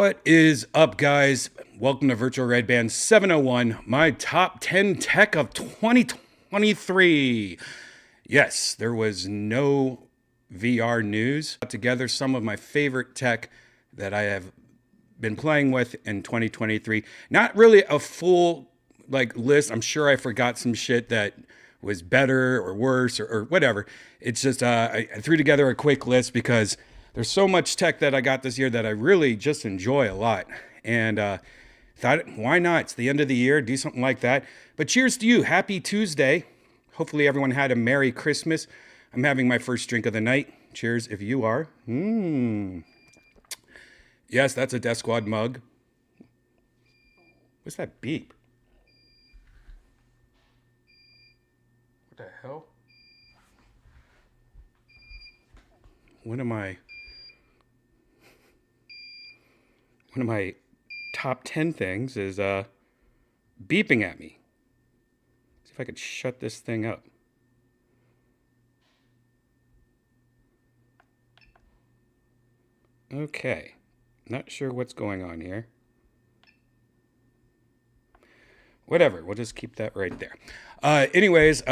What is up, guys? Welcome to Virtual Redban 701, my top 10 tech of 2023. Yes, there was no VR news. Together some of my favorite tech that I have been playing with in 2023. Not really a full list. I'm sure I forgot some shit that was better or worse or whatever. It's just I threw together a quick list because there's so much tech that I got this year that I really just enjoy a lot. And thought, why not? It's the end of the year, do something like that. But cheers to you. Happy Tuesday. Hopefully everyone had a Merry Christmas. I'm having my first drink of the night. Cheers if you are. Yes, that's a Death Squad mug. What's that beep? What the hell? One of my top 10 things is beeping at me. See if I could shut this thing up. Okay, not sure what's going on here. Whatever, we'll just keep that right there. Anyways,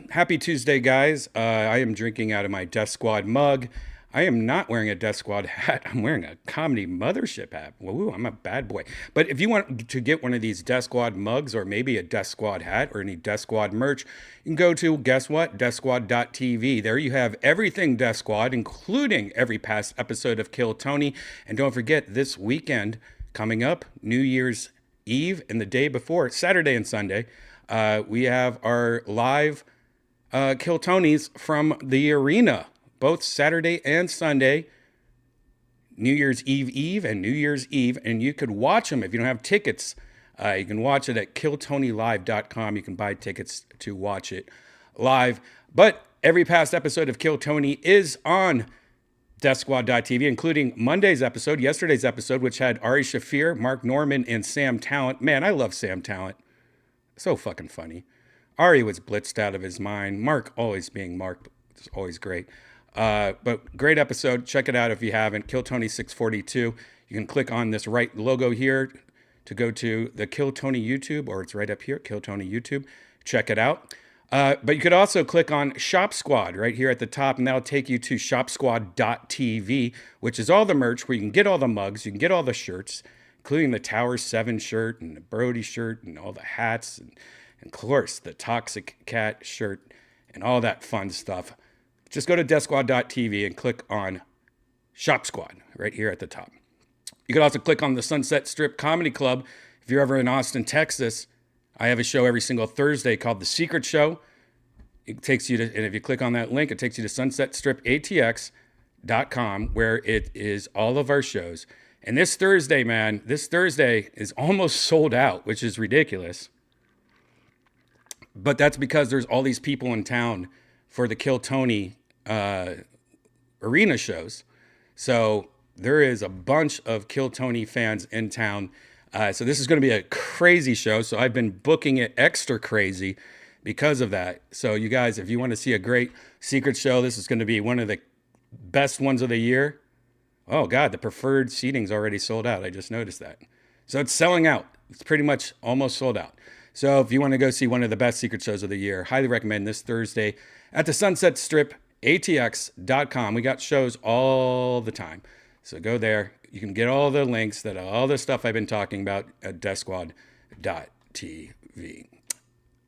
happy Tuesday, guys. I am drinking out of my Death Squad mug. I am not wearing a Death Squad hat. I'm wearing a Comedy Mothership hat. Woo, I'm a bad boy. But if you want to get one of these Death Squad mugs or maybe a Death Squad hat or any Death Squad merch, you can go to, guess what? DeathSquad.tv. There you have everything Death Squad, including every past episode of Kill Tony. And don't forget, this weekend coming up, New Year's Eve and the day before, Saturday and Sunday, we have our live Kill Tonys from the arena, both Saturday and Sunday, New Year's Eve and New Year's Eve. And you could watch them if you don't have tickets. You can watch it at killtonylive.com. You can buy tickets to watch it live. But every past episode of Kill Tony is on DeathSquad.tv, including Monday's episode, yesterday's episode, which had Ari Shafir, Mark Norman, and Sam Talent. Man, I love Sam Talent. So fucking funny. Ari was blitzed out of his mind. Mark always being Mark. It's always great. But great episode. Check it out if you haven't. Kill Tony 642. You can click on this right logo here to go to the Kill Tony YouTube, or it's right up here, Kill Tony YouTube. Check it out. But you could also click on Shop Squad right here at the top, and that'll take you to shopsquad.tv, which is all the merch where you can get all the mugs, you can get all the shirts, including the Tower 7 shirt and the Brody shirt and all the hats, and of course, the Toxic Cat shirt and all that fun stuff. Just go to deathsquad.tv and click on Shop Squad right here at the top. You can also click on the Sunset Strip Comedy Club. If you're ever in Austin, Texas, I have a show every single Thursday called The Secret Show. It takes you to, and if you click on that link, it takes you to sunsetstripatx.com, where it is all of our shows. And this Thursday, man, this Thursday is almost sold out, which is ridiculous. But that's because there's all these people in town for the Kill Tony arena shows. So there is a bunch of Kill Tony fans in town. So this is going to be a crazy show. So I've been booking it extra crazy because of that. So you guys, if you want to see a great secret show, this is going to be one of the best ones of the year. Oh God, the preferred seating's already sold out. I just noticed that. So it's selling out. It's pretty much almost sold out. So if you want to go see one of the best secret shows of the year, highly recommend this Thursday at the Sunset Strip, atx.com. We got shows all the time. So go there. You can get all the links, all the stuff I've been talking about at deathsquad.tv.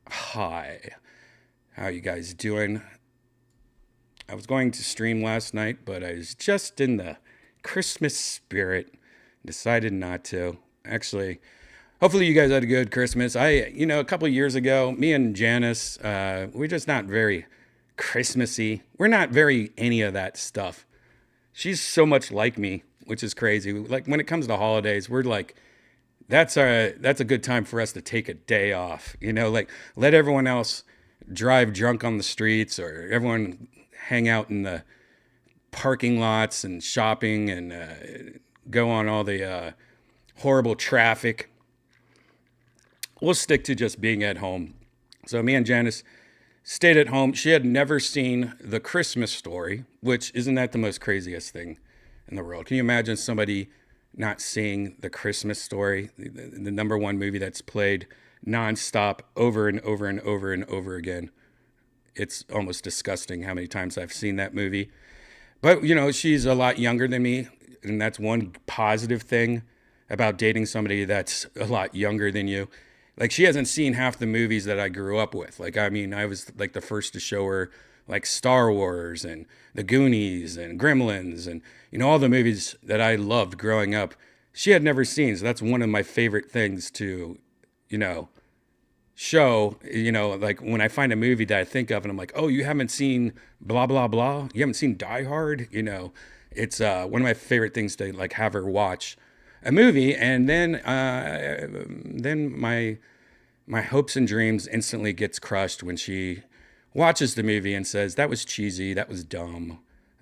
Hi. How you guys doing? I was going to stream last night, but I was just in the Christmas spirit. Decided not to. Actually, hopefully you guys had a good Christmas. A couple of years ago, me and Janice, we're just not very Christmassy. We're not very any of that stuff. She's so much like me, which is crazy. Like when it comes to holidays, we're like, that's a good time for us to take a day off. Like let everyone else drive drunk on the streets, or everyone hang out in the parking lots and shopping and go on all the horrible traffic. We'll stick to just being at home. So me and Janice stayed at home. She had never seen The Christmas Story, which isn't that the most craziest thing in the world? Can you imagine somebody not seeing The Christmas Story, the number one movie that's played nonstop over and over and over and over again? It's almost disgusting how many times I've seen that movie. But, she's a lot younger than me, and that's one positive thing about dating somebody that's a lot younger than you. Like, she hasn't seen half the movies that I grew up with. Like, I was like the first to show her like Star Wars and The Goonies and Gremlins and, all the movies that I loved growing up. She had never seen. So that's one of my favorite things to, show, like when I find a movie that I think of and I'm like, oh, you haven't seen blah, blah, blah. You haven't seen Die Hard. It's one of my favorite things to like have her watch a movie, and then my hopes and dreams instantly gets crushed when she watches the movie and says, that was cheesy, that was dumb,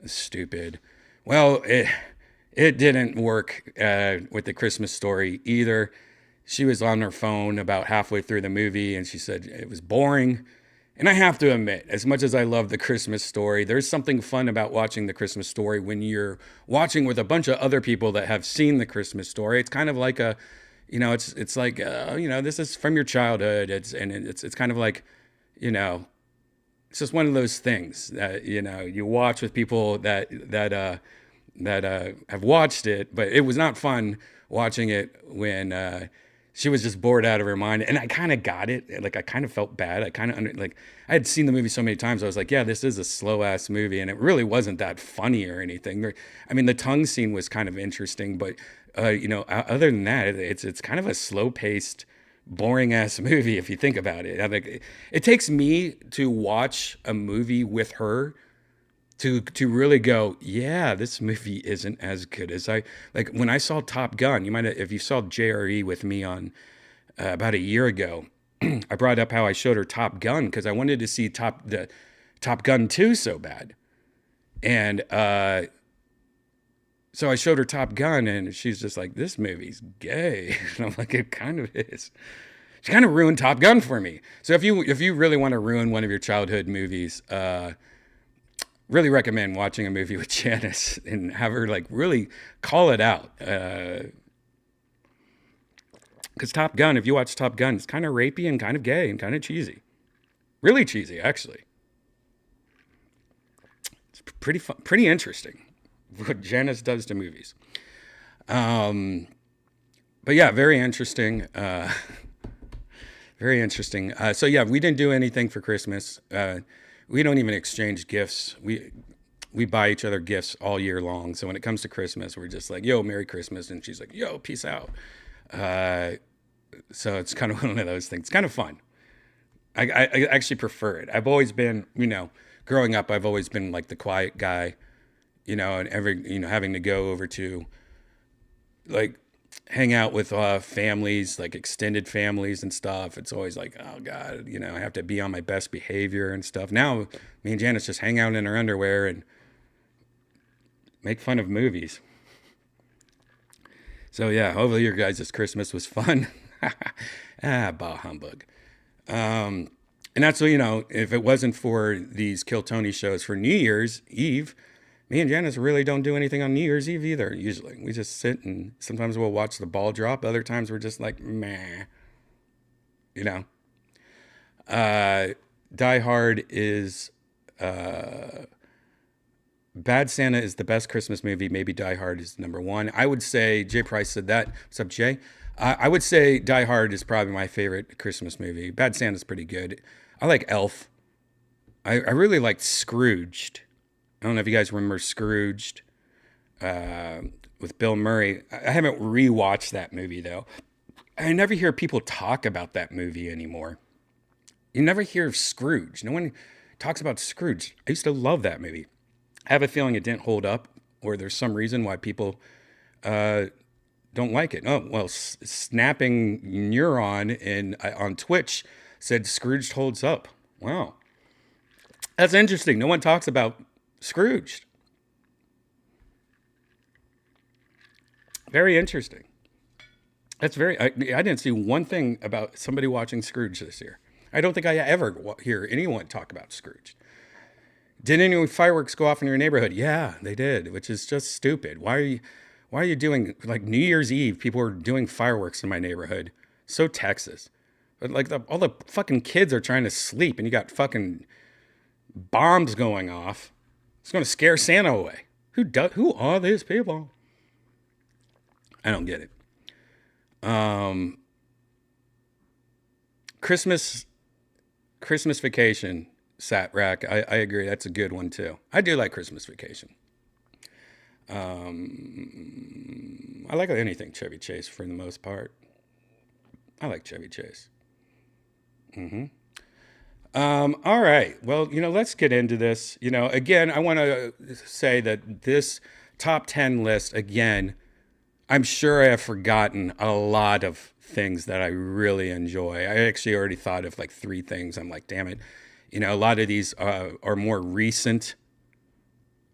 stupid. Well, it didn't work with The Christmas Story either. She was on her phone about halfway through the movie, and she said it was boring. And I have to admit, as much as I love The Christmas Story, there's something fun about watching The Christmas Story when you're watching with a bunch of other people that have seen The Christmas Story. It's kind of like it's like, this is from your childhood. It's kind of like, it's just one of those things that, you watch with people that have watched it, but it was not fun watching it when, she was just bored out of her mind. And I kind of got it. Like, I kind of felt bad. I had seen the movie so many times. I was like, yeah, this is a slow ass movie. And it really wasn't that funny or anything. I mean, the tongue scene was kind of interesting, but, other than that, it's kind of a slow paced, boring ass movie if you think about it. I'm like, it takes me to watch a movie with her to really go, yeah, this movie isn't as good as I like. When I saw Top Gun, you might have, if you saw JRE with me on about a year ago, I brought up how I showed her Top Gun because I wanted to see the Top Gun 2 so bad. And so I showed her Top Gun, and she's just like, this movie's gay. And I'm like, it kind of is. She kind of ruined Top Gun for me. So if you really want to ruin one of your childhood movies, really recommend watching a movie with Janice and have her like really call it out. Because Top Gun, if you watch Top Gun, it's kind of rapey and kind of gay and kind of cheesy. Really cheesy, actually. It's pretty fun, pretty interesting what Janice does to movies. But yeah, very interesting. Very interesting. So yeah, we didn't do anything for Christmas. We don't even exchange gifts. We buy each other gifts all year long. So when it comes to Christmas, we're just like, yo, Merry Christmas. And she's like, yo, peace out. So it's kind of one of those things. It's kind of fun. I actually prefer it. I've always been, growing up, I've always been like the quiet guy, and having to go over to like hang out with families, like extended families and stuff. It's always like, oh God, I have to be on my best behavior and stuff. Now me and Janice just hang out in our underwear and make fun of movies. So yeah, hopefully your guys' Christmas was fun. Bah humbug. And that's, if it wasn't for these Kill Tony shows for New Year's Eve, me and Janice really don't do anything on New Year's Eve either, usually. We just sit and sometimes we'll watch the ball drop. Other times we're just like, meh. Die Hard is... Bad Santa is the best Christmas movie. Maybe Die Hard is number one. I would say, Jay Price said that. What's up, Jay? I would say Die Hard is probably my favorite Christmas movie. Bad Santa's pretty good. I like Elf. I really liked Scrooged. I don't know if you guys remember Scrooged with Bill Murray. I haven't rewatched that movie, though. I never hear people talk about that movie anymore. You never hear of Scrooge. No one talks about Scrooge. I used to love that movie. I have a feeling it didn't hold up, or there's some reason why people don't like it. Oh, well, Snapping Neuron on Twitch said Scrooged holds up. Wow. That's interesting. No one talks about Scrooged. Very interesting. That's I didn't see one thing about somebody watching Scrooge this year. I don't think I ever hear anyone talk about Scrooge. Did any fireworks go off in your neighborhood? Yeah, they did, which is just stupid. Why are you doing, like, New Year's Eve, people are doing fireworks in my neighborhood. So Texas. But like all the fucking kids are trying to sleep and you got fucking bombs going off. It's going to scare Santa away. Who are these people? I don't get it. Christmas Vacation, Sat Rack. I agree. That's a good one too. I do like Christmas Vacation. I like anything Chevy Chase for the most part. I like Chevy Chase. All right. Well, let's get into this. Again, I want to say that this top 10 list, again, I'm sure I have forgotten a lot of things that I really enjoy. I actually already thought of like 3 things. I'm like, damn it. A lot of these are more recent.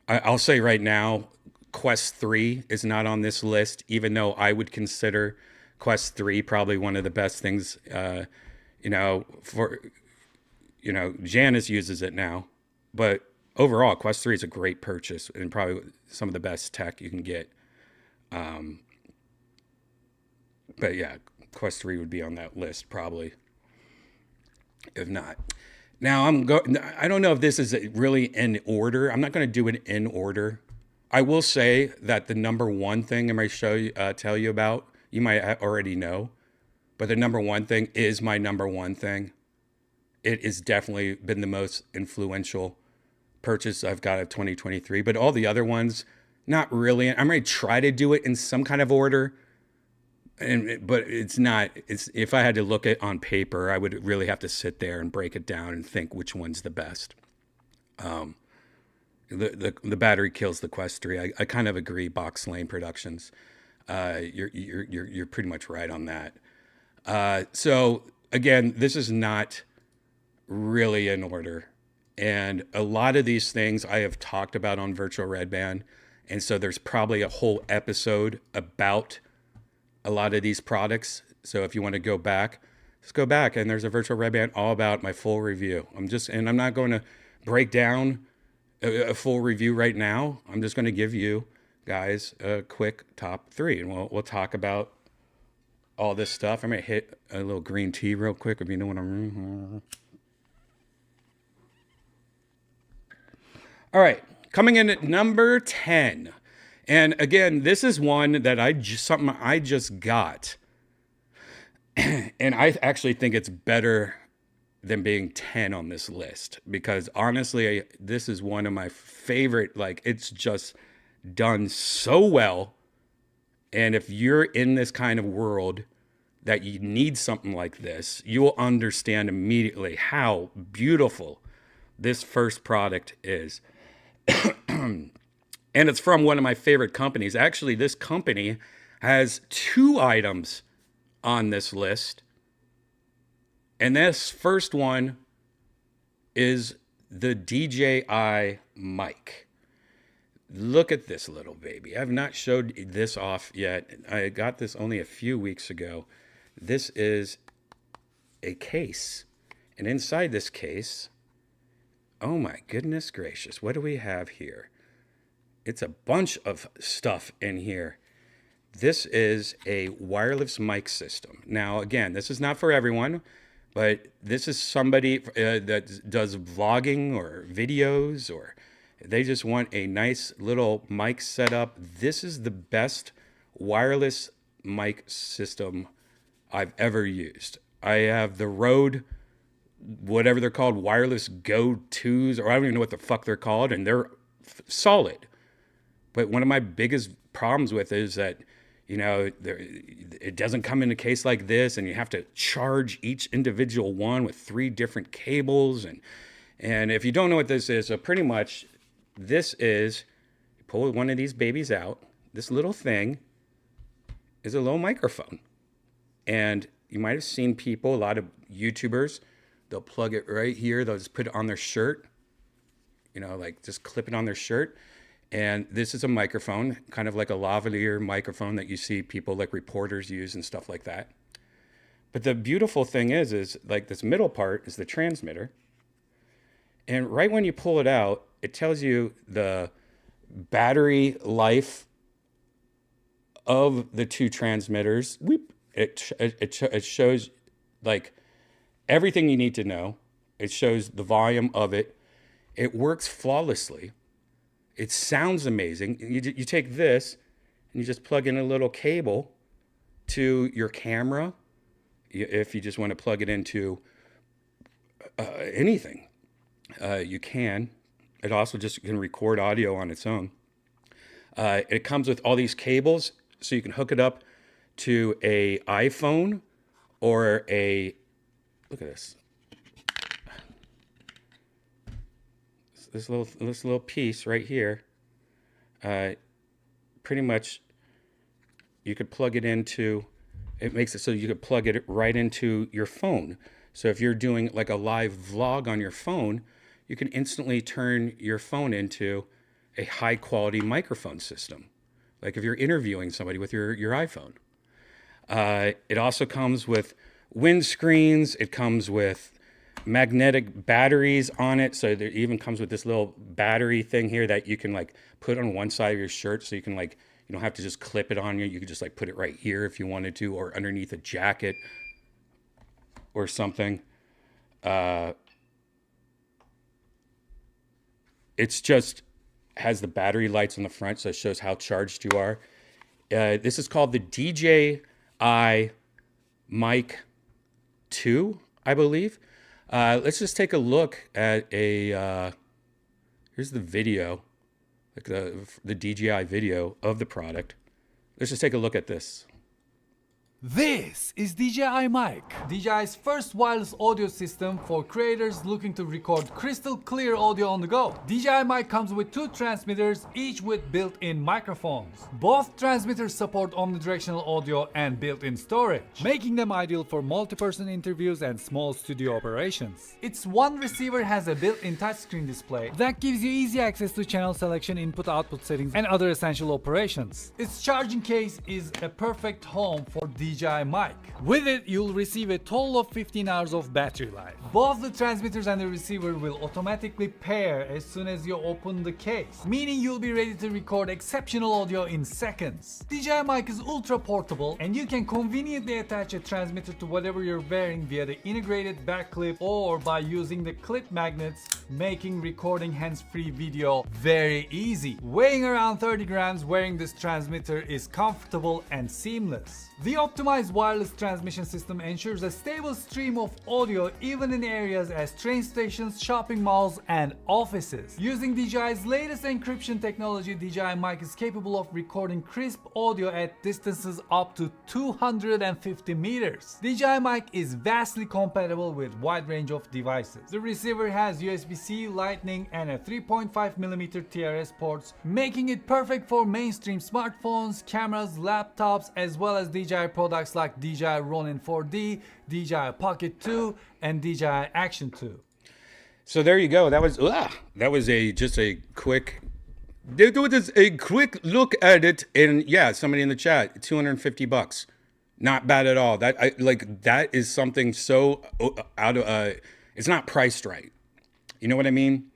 I'll say right now, Quest 3 is not on this list, even though I would consider Quest 3 probably one of the best things, Janice uses it now. But overall, Quest 3 is a great purchase and probably some of the best tech you can get. But yeah, Quest 3 would be on that list probably, if not. Now I don't know if this is really in order. I'm not going to do it in order. I will say that the number one thing I'm going to tell you about, you might already know, but the number one thing is my number one thing. It has definitely been the most influential purchase I've got of 2023, but all the other ones, not really. I'm going to try to do it in some kind of order, but it's not. It's if I had to look at on paper, I would really have to sit there and break it down and think which one's the best. The battery kills the Quest 3. I kind of agree. Box Lane Productions. You're pretty much right on that. So again, this is not really in order, and a lot of these things I have talked about on Virtual Redban, and so there's probably a whole episode about a lot of these products. So if you want to go back, just go back, and there's a Virtual Redban all about my full review. I'm not going to break down a full review right now. I'm just going to give you guys a quick top 3, and we'll talk about all this stuff. I'm going to hit a little green tea real quick if you know what I'm. All right, coming in at number 10. And again, this is one that something I just got. And I actually think it's better than being 10 on this list, because honestly, this is one of my favorite. Like, it's just done so well. And if you're in this kind of world that you need something like this, you will understand immediately how beautiful this first product is. And it's from one of my favorite companies. Actually, this company has 2 items on this list. And this first one is the DJI Mic. Look at this little baby. I've not showed this off yet. I got this only a few weeks ago. This is a case. And inside this case, oh my goodness gracious, what do we have here? It's a bunch of stuff in here. This is a wireless mic system. Now, again, this is not for everyone, but this is somebody that does vlogging or videos, or they just want a nice little mic setup. This is the best wireless mic system I've ever used. I have the Rode, whatever they're called, wireless Go 2s, or I don't even know what the fuck they're called, and they're solid. But one of my biggest problems with it is that, it doesn't come in a case like this, and you have to charge each individual one with 3 different cables. And if you don't know what this is, so pretty much this is, you pull one of these babies out, this little thing is a little microphone. And you might have seen people, a lot of YouTubers, they'll plug it right here. They'll just put it on their shirt, like just clip it on their shirt. And this is a microphone, kind of like a lavalier microphone that you see people like reporters use and stuff like that. But the beautiful thing is like this middle part is the transmitter. And right when you pull it out, it tells you the battery life of the 2 transmitters. It shows like everything you need to know. It shows the volume of it. It works flawlessly. It sounds amazing. You take this and you just plug in a little cable to your camera. If you just want to plug it into anything, you can. It also just can record audio on its own. It comes with all these cables, so you can hook it up to a iPhone or look at this. This little piece right here, pretty much you could plug it into, it makes it so you could plug it right into your phone. So if you're doing like a live vlog on your phone, you can instantly turn your phone into a high quality microphone system. Like if you're interviewing somebody with your iPhone. It also comes with windscreens. It comes with magnetic batteries on it, so there even comes with this little battery thing here that you can like put on one side of your shirt, so you can like, you don't have to just clip it on you can just like put it right here if you wanted to, or underneath a jacket or something. It's just has the battery lights on the front, so it shows how charged you are. This is called the DJI Mic 2, I believe. Let's just take a look at here's the video, like the DJI video of the product. Let's just take a look at this. This is DJI Mic, DJI's first wireless audio system for creators looking to record crystal clear audio on the go. DJI Mic comes with two transmitters, each with built-in microphones. Both transmitters support omnidirectional audio and built-in storage, making them ideal for multi-person interviews and small studio operations. Its one receiver has a built-in touchscreen display that gives you easy access to channel selection, input-output settings, and other essential operations. Its charging case is a perfect home for DJI Mic. With it, you'll receive a total of 15 hours of battery life. Both the transmitters and the receiver will automatically pair as soon as you open the case, meaning you'll be ready to record exceptional audio in seconds. DJI Mic is ultra portable, and you can conveniently attach a transmitter to whatever you're wearing via the integrated back clip or by using the clip magnets, making recording hands-free video very easy. Weighing around 30 grams, wearing this transmitter is comfortable and seamless. The optimized wireless transmission system ensures a stable stream of audio even in areas as train stations, shopping malls, and offices. Using DJI's latest encryption technology, DJI Mic is capable of recording crisp audio at distances up to 250 meters. DJI Mic is vastly compatible with a wide range of devices. The receiver has USB-C, Lightning, and a 3.5mm TRS ports, making it perfect for mainstream smartphones, cameras, laptops, as well as DJI products like DJI Ronin 4D, DJI Pocket 2, and DJI Action 2. So there you go. That was just a quick look at it, and yeah, somebody in the chat, $250, not bad at all. That is something so out of it's not priced right. You know what I mean?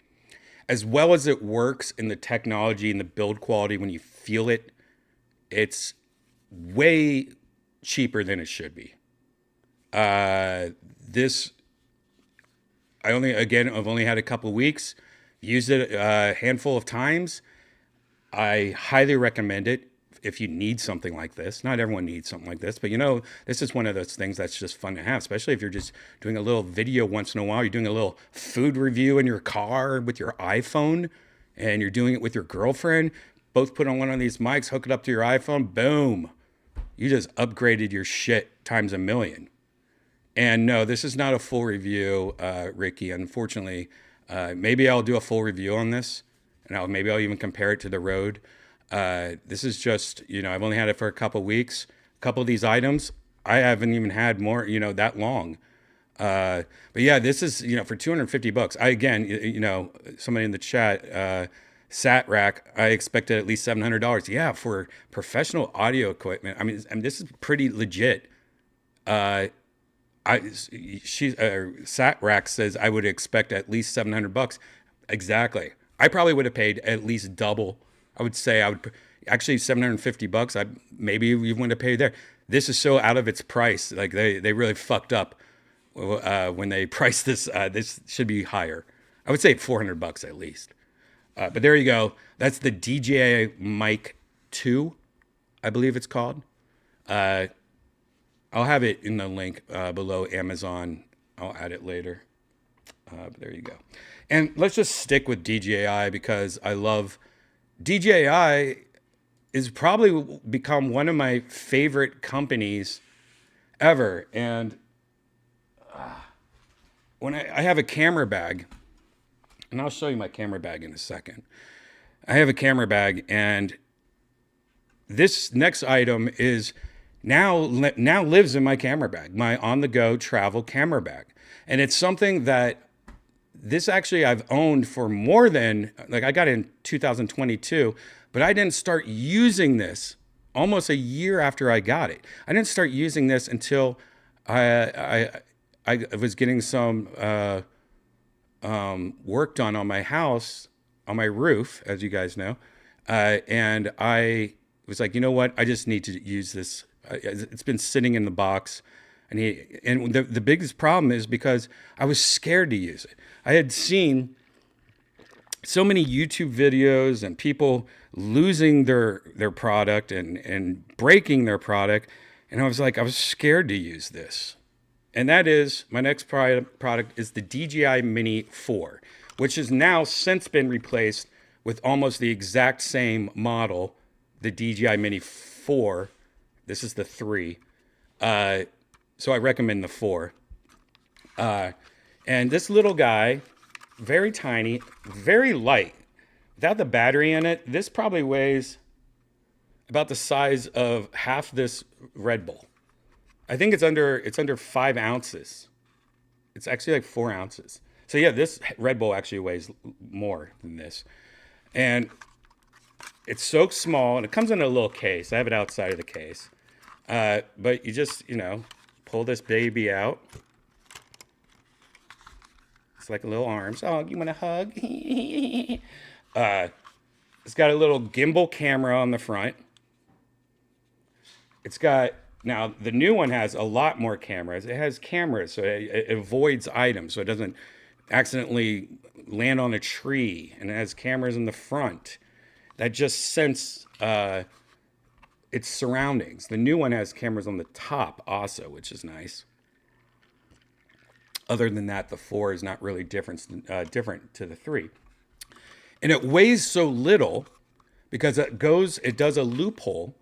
As well as it works in the technology and the build quality, when you feel it, it's way cheaper than it should be. I've only had a couple weeks, used it a handful of times. I highly recommend it if you need something like this. Not everyone needs something like this, but this is one of those things that's just fun to have, especially if you're just doing a little video once in a while. You're doing a little food review in your car with your iPhone, and you're doing it with your girlfriend. Both put on one of these mics, hook it up to your iPhone, boom. You just upgraded your shit times a million. And no, this is not a full review, Ricky. Unfortunately, maybe I'll do a full review on this, and maybe I'll even compare it to the Rode. This is just, I've only had it for a couple weeks. A couple of these items, I haven't even had more, that long. But yeah, this is, for $250. Somebody in the chat, Sat Rack, I expected at least $700. Yeah, for professional audio equipment. I mean, this is pretty legit. Sat Rack says I would expect at least $700. Exactly. I probably would have paid at least double. I would say actually $750. I maybe we wouldn't have paid there. This is so out of its price. Like they really fucked up when they priced this. This should be higher. I would say $400 at least. But there you go. That's the DJI Mic 2, I believe it's called. I'll have it in the link below Amazon. I'll add it later. But there you go. And let's just stick with DJI because I love DJI is probably become one of my favorite companies ever. And when I have a camera bag, and I'll show you my camera bag in a second. I have a camera bag, and this next item is now lives in my camera bag, my on-the-go travel camera bag. And it's something that this actually I've owned for more than, I got it in 2022, but I didn't start using this almost a year after I got it. I didn't start using this until I was getting some work done on my house, on my roof, as you guys know. And I was like, you know what? I just need to use this. It's been sitting in the box. And the biggest problem is because I was scared to use it. I had seen so many YouTube videos and people losing their product and breaking their product. And I was scared to use this. And that is, my next product is the DJI Mini 4, which has now since been replaced with almost the exact same model, the DJI Mini 4. This is the 3. So I recommend the 4. And this little guy, very tiny, very light. Without the battery in it, this probably weighs about the size of half this Red Bull. I think it's under 5 ounces. It's actually like 4 ounces. So yeah, this Red Bull actually weighs more than this. And it's so small, and it comes in a little case. I have it outside of the case. But you just, pull this baby out. It's like little arms. Oh, you want a hug? It's got a little gimbal camera on the front. It's got, now the new one has a lot more cameras. It has cameras, so it avoids items, so it doesn't accidentally land on a tree. And it has cameras in the front that just sense its surroundings. The new one has cameras on the top also, which is nice. Other than that, the 4 is not really different to the 3. And it weighs so little because it does a loophole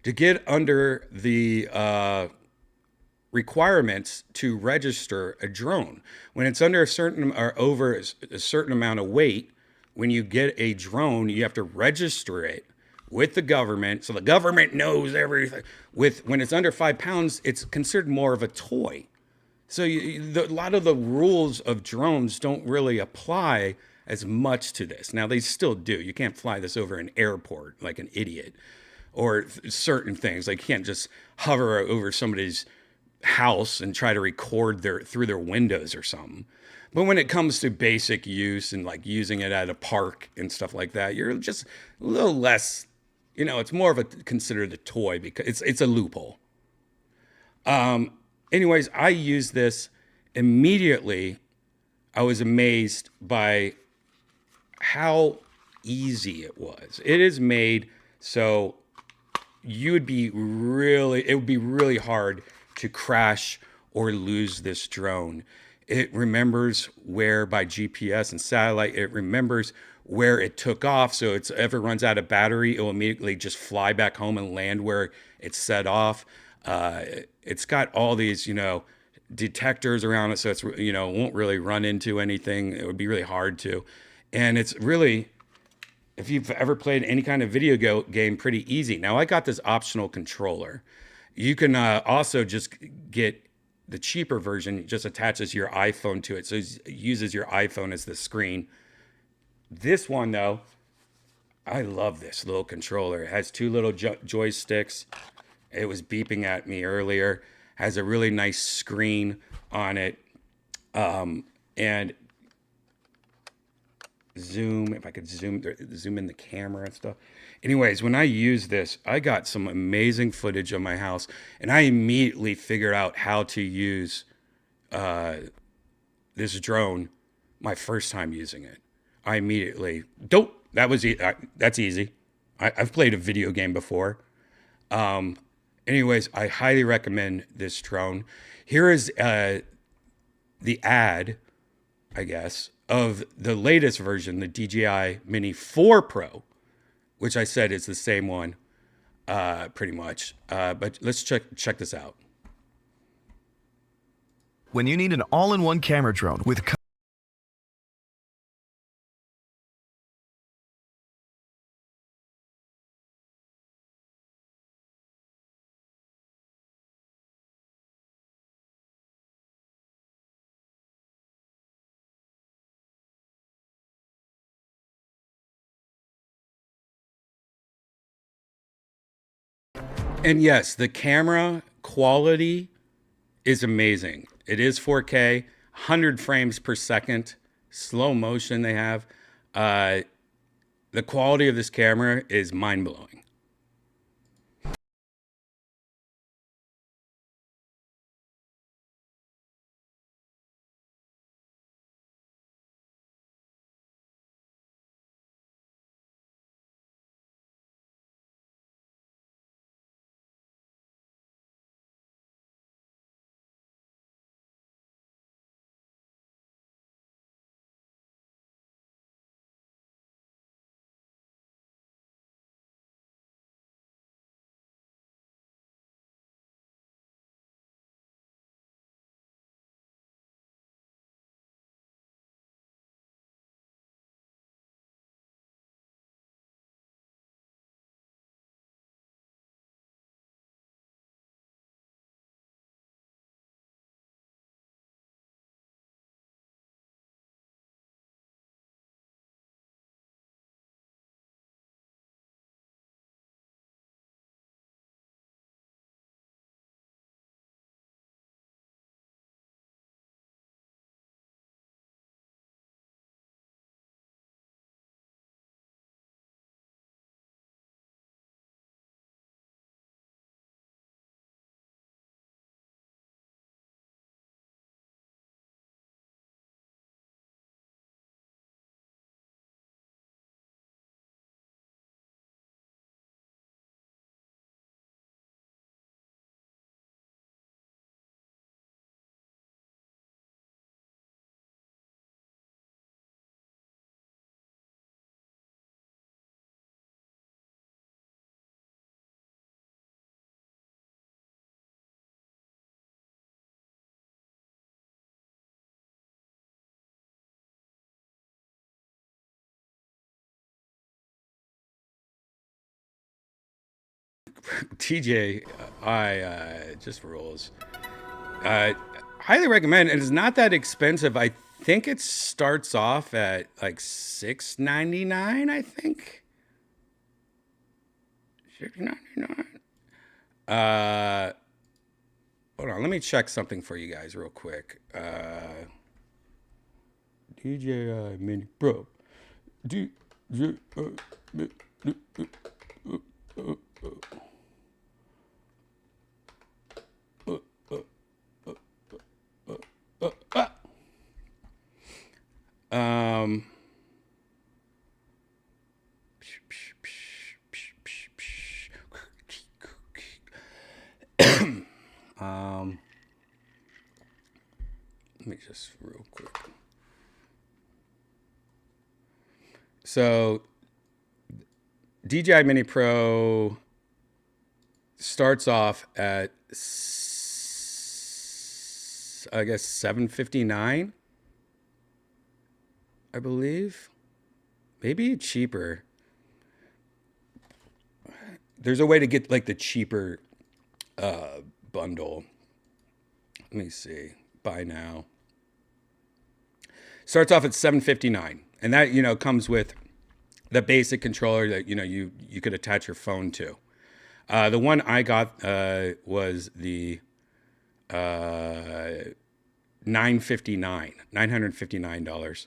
to get under the requirements to register a drone. When it's under a certain or over a certain amount of weight, when you get a drone, you have to register it with the government, so the government knows everything. When it's under 5 pounds, it's considered more of a toy. So a lot of the rules of drones don't really apply as much to this. Now, they still do. You can't fly this over an airport like an idiot, or certain things. Like, you can't just hover over somebody's house and try to record through their windows or something. But when it comes to basic use and like using it at a park and stuff like that, you're just a little less, it's more of a considered a toy because it's a loophole. Anyways, I used this immediately. I was amazed by how easy it was. It is made so it would be really hard to crash or lose this drone. It remembers where by GPS and satellite, it remembers where it took off. So if it runs out of battery, it will immediately just fly back home and land where it set off. It's got all these, detectors around it. So it's, it won't really run into anything. It would be really hard to. And it's really, if you've ever played any kind of video game, pretty easy. Now, I got this optional controller. You can also just get the cheaper version. It just attaches your iPhone to it. So it uses your iPhone as the screen. This one, though, I love this little controller. It has 2 little joysticks. It was beeping at me earlier. Has a really nice screen on it. And zoom, if I could zoom in the camera and stuff. Anyways, when I used this, I got some amazing footage of my house, and I immediately figured out how to use this drone my first time using it. I immediately, that's easy. I've played a video game before. Anyways, I highly recommend this drone. Here is the ad, I guess, of the latest version, the DJI Mini 4 Pro, which I said is the same one, pretty much. But let's check this out. When you need an all-in-one camera drone with And yes, the camera quality is amazing. It is 4K, 100 frames per second, slow motion they have. The quality of this camera is mind-blowing. DJI just rules. Highly recommend. It is not that expensive. I think it starts off at like $699. I think $699. Hold on, let me check something for you guys real quick. DJI Mini Pro. Let me just real quick. So DJI Mini Pro starts off at, I guess, $759, I believe. Maybe cheaper. There's a way to get like the cheaper bundle. Let me see. Buy now. Starts off at $759, and that, you know, comes with the basic controller that, you know, you could attach your phone to. The one I got was the $959.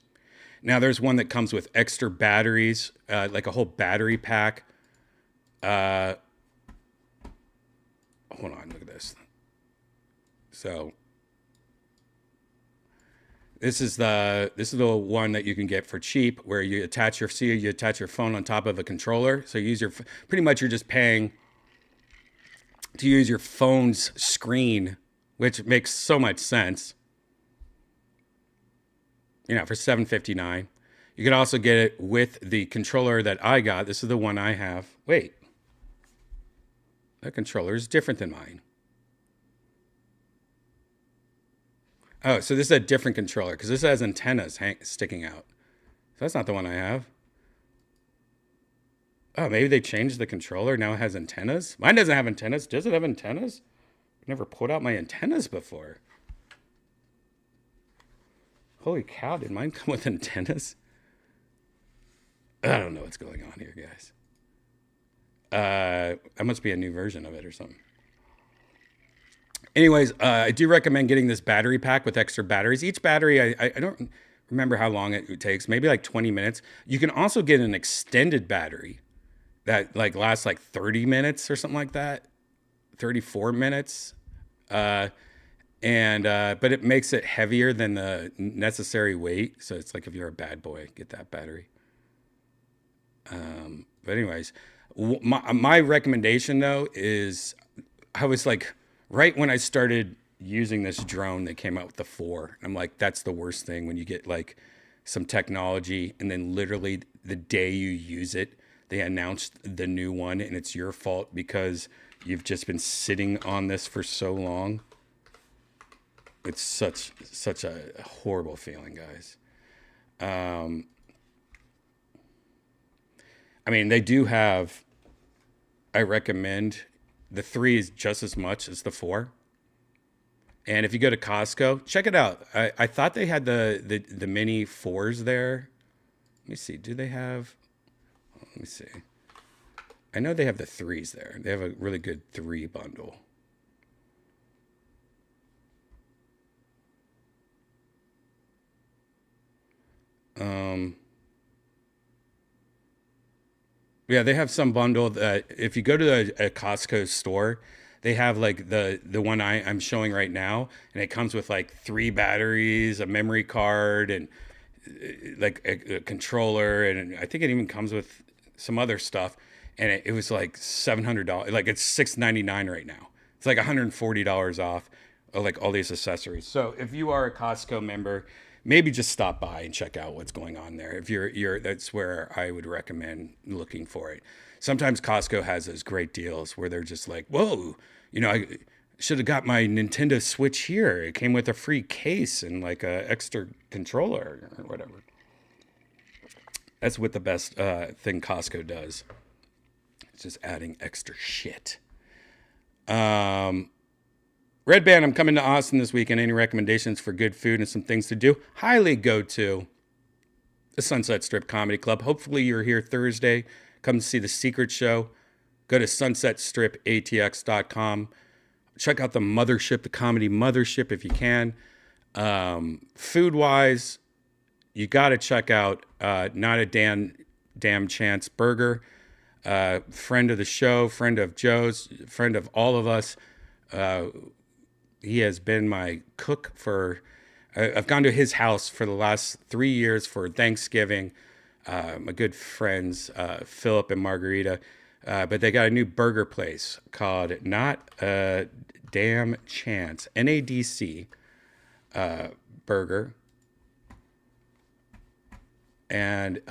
Now there's one that comes with extra batteries, like a whole battery pack. Hold on, look at this. So this is the one that you can get for cheap, where you attach your phone on top of a controller. So you use pretty much you're just paying to use your phone's screen, which makes so much sense. You know, for $759. You could also get it with the controller that I got. This is the one I have. Wait. That controller is different than mine. Oh, so this is a different controller because this has antennas sticking out. So that's not the one I have. Oh, maybe they changed the controller. Now it has antennas. Mine doesn't have antennas. Does it have antennas? I've never pulled out my antennas before. Holy cow, did mine come with antennas? I don't know what's going on here, guys. That must be a new version of it or something. Anyways, I do recommend getting this battery pack with extra batteries. Each battery, I don't remember how long it takes, maybe like 20 minutes. You can also get an extended battery that like lasts like 30 minutes or something like that, 34 minutes. But it makes it heavier than the necessary weight. So it's like if you're a bad boy, get that battery. But anyways, my recommendation though is, I was like, right when I started using this drone, they came out with the 4. I'm like, that's the worst thing when you get like some technology and then literally the day you use it, they announced the new one and it's your fault because you've just been sitting on this for so long. It's such a horrible feeling, guys. I mean, they do have, I recommend, the 3 is just as much as the 4. And if you go to Costco, check it out. I thought they had the mini 4s there. Let me see. Do they have? Let me see. I know they have the 3s there. They have a really good 3 bundle. Yeah, they have some bundle that if you go to a Costco store, they have like the one I'm showing right now, and it comes with like 3 batteries, a memory card, and like a controller, and I think it even comes with some other stuff. And it was like $700. Like it's $699 right now. It's like $140 off of like all these accessories. So if you are a Costco member, maybe just stop by and check out what's going on there. If you're that's where I would recommend looking for it. Sometimes Costco has those great deals where they're just like, whoa, you know, I should have got my Nintendo Switch here. It came with a free case and like a extra controller or whatever. That's what the best thing Costco does. It's just adding extra shit. Redban, I'm coming to Austin this weekend. Any recommendations for good food and some things to do? Highly go to the Sunset Strip Comedy Club. Hopefully you're here Thursday. Come see The Secret Show. Go to sunsetstripatx.com. Check out the mothership, the comedy mothership, if you can. Food-wise, you got to check out Not a Damn Chance Burger. Friend of the show, friend of Joe's, friend of all of us. He has been my cook for... I've gone to his house for the last 3 years for Thanksgiving. My good friends, Philip and Margarita. But they got a new burger place called Not a Damn Chance, NADC burger. And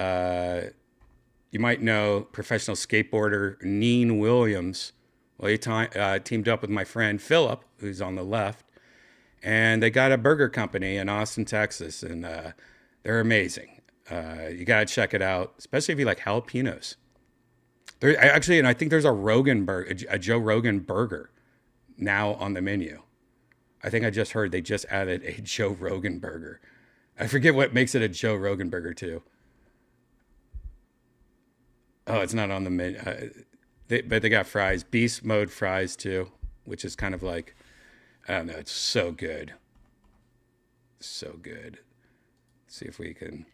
you might know professional skateboarder Neen Williams. Well, he teamed up with my friend Philip, who's on the left. And they got a burger company in Austin, Texas. And they're amazing. You got to check it out, especially if you like jalapenos. Actually, and I think there's a Joe Rogan burger now on the menu. I think I just heard they just added a Joe Rogan burger. I forget what makes it a Joe Rogan burger too. Oh, it's not on the menu. But they got fries, beast mode fries too, which is kind of like, I don't know. It's so good. So good. Let's see if we can.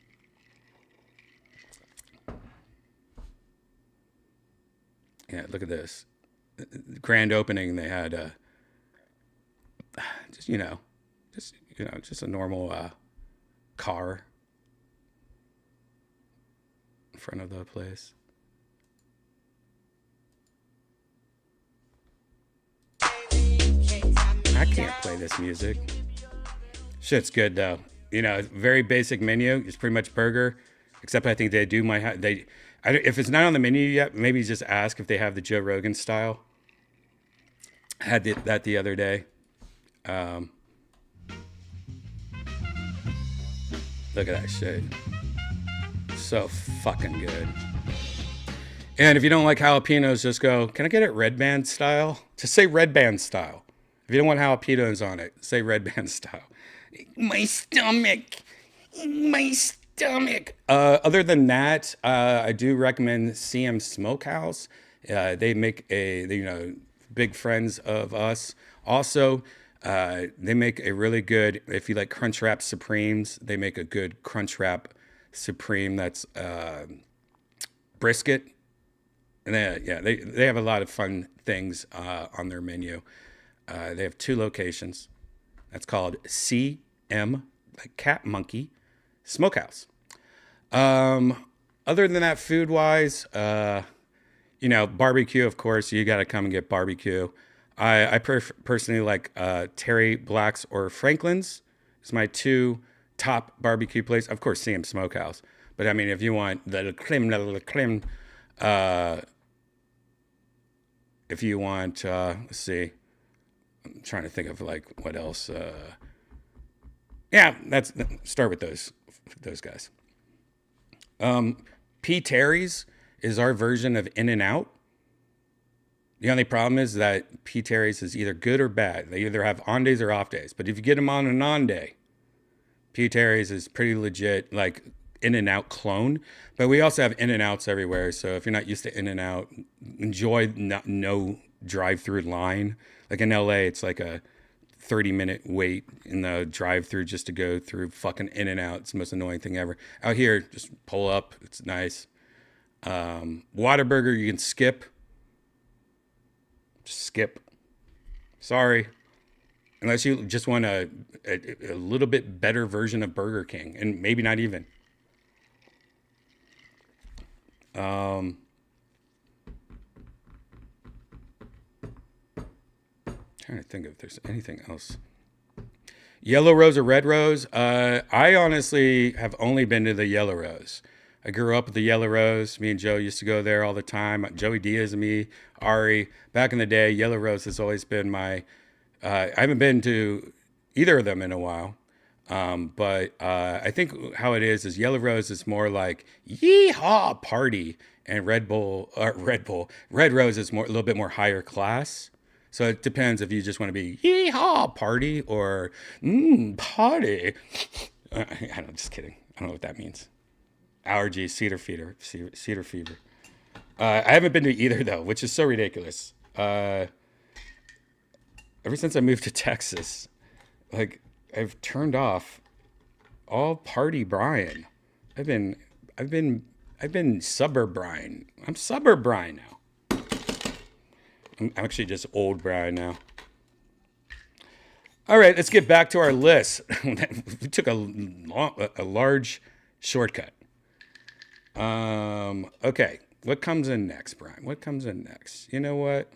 Yeah, look at this. Grand opening. They had just a normal car in front of the place. I can't play this music. Shit's good though. Very basic menu. It's pretty much burger, except I think they do if it's not on the menu yet, maybe just ask if they have the Joe Rogan style. I had that the other day. Look at that shit. So fucking good. And if you don't like jalapenos, just go, can I get it Redban style? Just say Redban style. If you don't want jalapenos on it, say Redban style. My stomach. Other than that, I do recommend CM Smokehouse. They make big friends of us. Also, they make a really good, if you like Crunchwrap Supremes, they make a good Crunchwrap Supreme that's brisket. And they have a lot of fun things on their menu. They have 2 locations. That's called CM, like cat monkey, Smokehouse. Other than that, food-wise, barbecue, of course, you got to come and get barbecue. I personally like Terry Black's or Franklin's. It's my 2 top barbecue places. Of course, CM Smokehouse. But, I mean, if you want the creme, if you want, let's see. I'm trying to think of, like, what else. Start with those guys. P. Terry's is our version of In-N-Out. The only problem is that P. Terry's is either good or bad. They either have on days or off days. But if you get them on an on day, P. Terry's is pretty legit, like In-N-Out clone. But we also have In-N-Outs everywhere. So if you're not used to In-N-Out, enjoy no drive-through line. Like in LA, it's like a 30-minute wait in the drive-through just to go through fucking In-N-Out. It's the most annoying thing ever. Out here, just pull up. It's nice. Whataburger, you can skip. Just skip. Sorry. Unless you just want a little bit better version of Burger King. And maybe not even. Trying to think if there's anything else. Yellow Rose or Red Rose? I honestly have only been to the Yellow Rose. I grew up with the Yellow Rose. Me and Joe used to go there all the time. Joey Diaz and me, Ari. Back in the day, Yellow Rose has always been my... I haven't been to either of them in a while. But I think how it is Yellow Rose is more like yeehaw party. And Red Rose is a little bit more higher class. So it depends if you just want to be yee-haw party or party. I'm just kidding. I don't know what that means. Allergies, cedar fever. I haven't been to either though, which is so ridiculous. Ever since I moved to Texas, like I've turned off all party Brian. I've been suburb Brian. I'm suburb Brian now. I'm actually just old Brian now. All right, let's get back to our list. We took a large shortcut. Okay, what comes in next, Brian? What comes in next? You know what?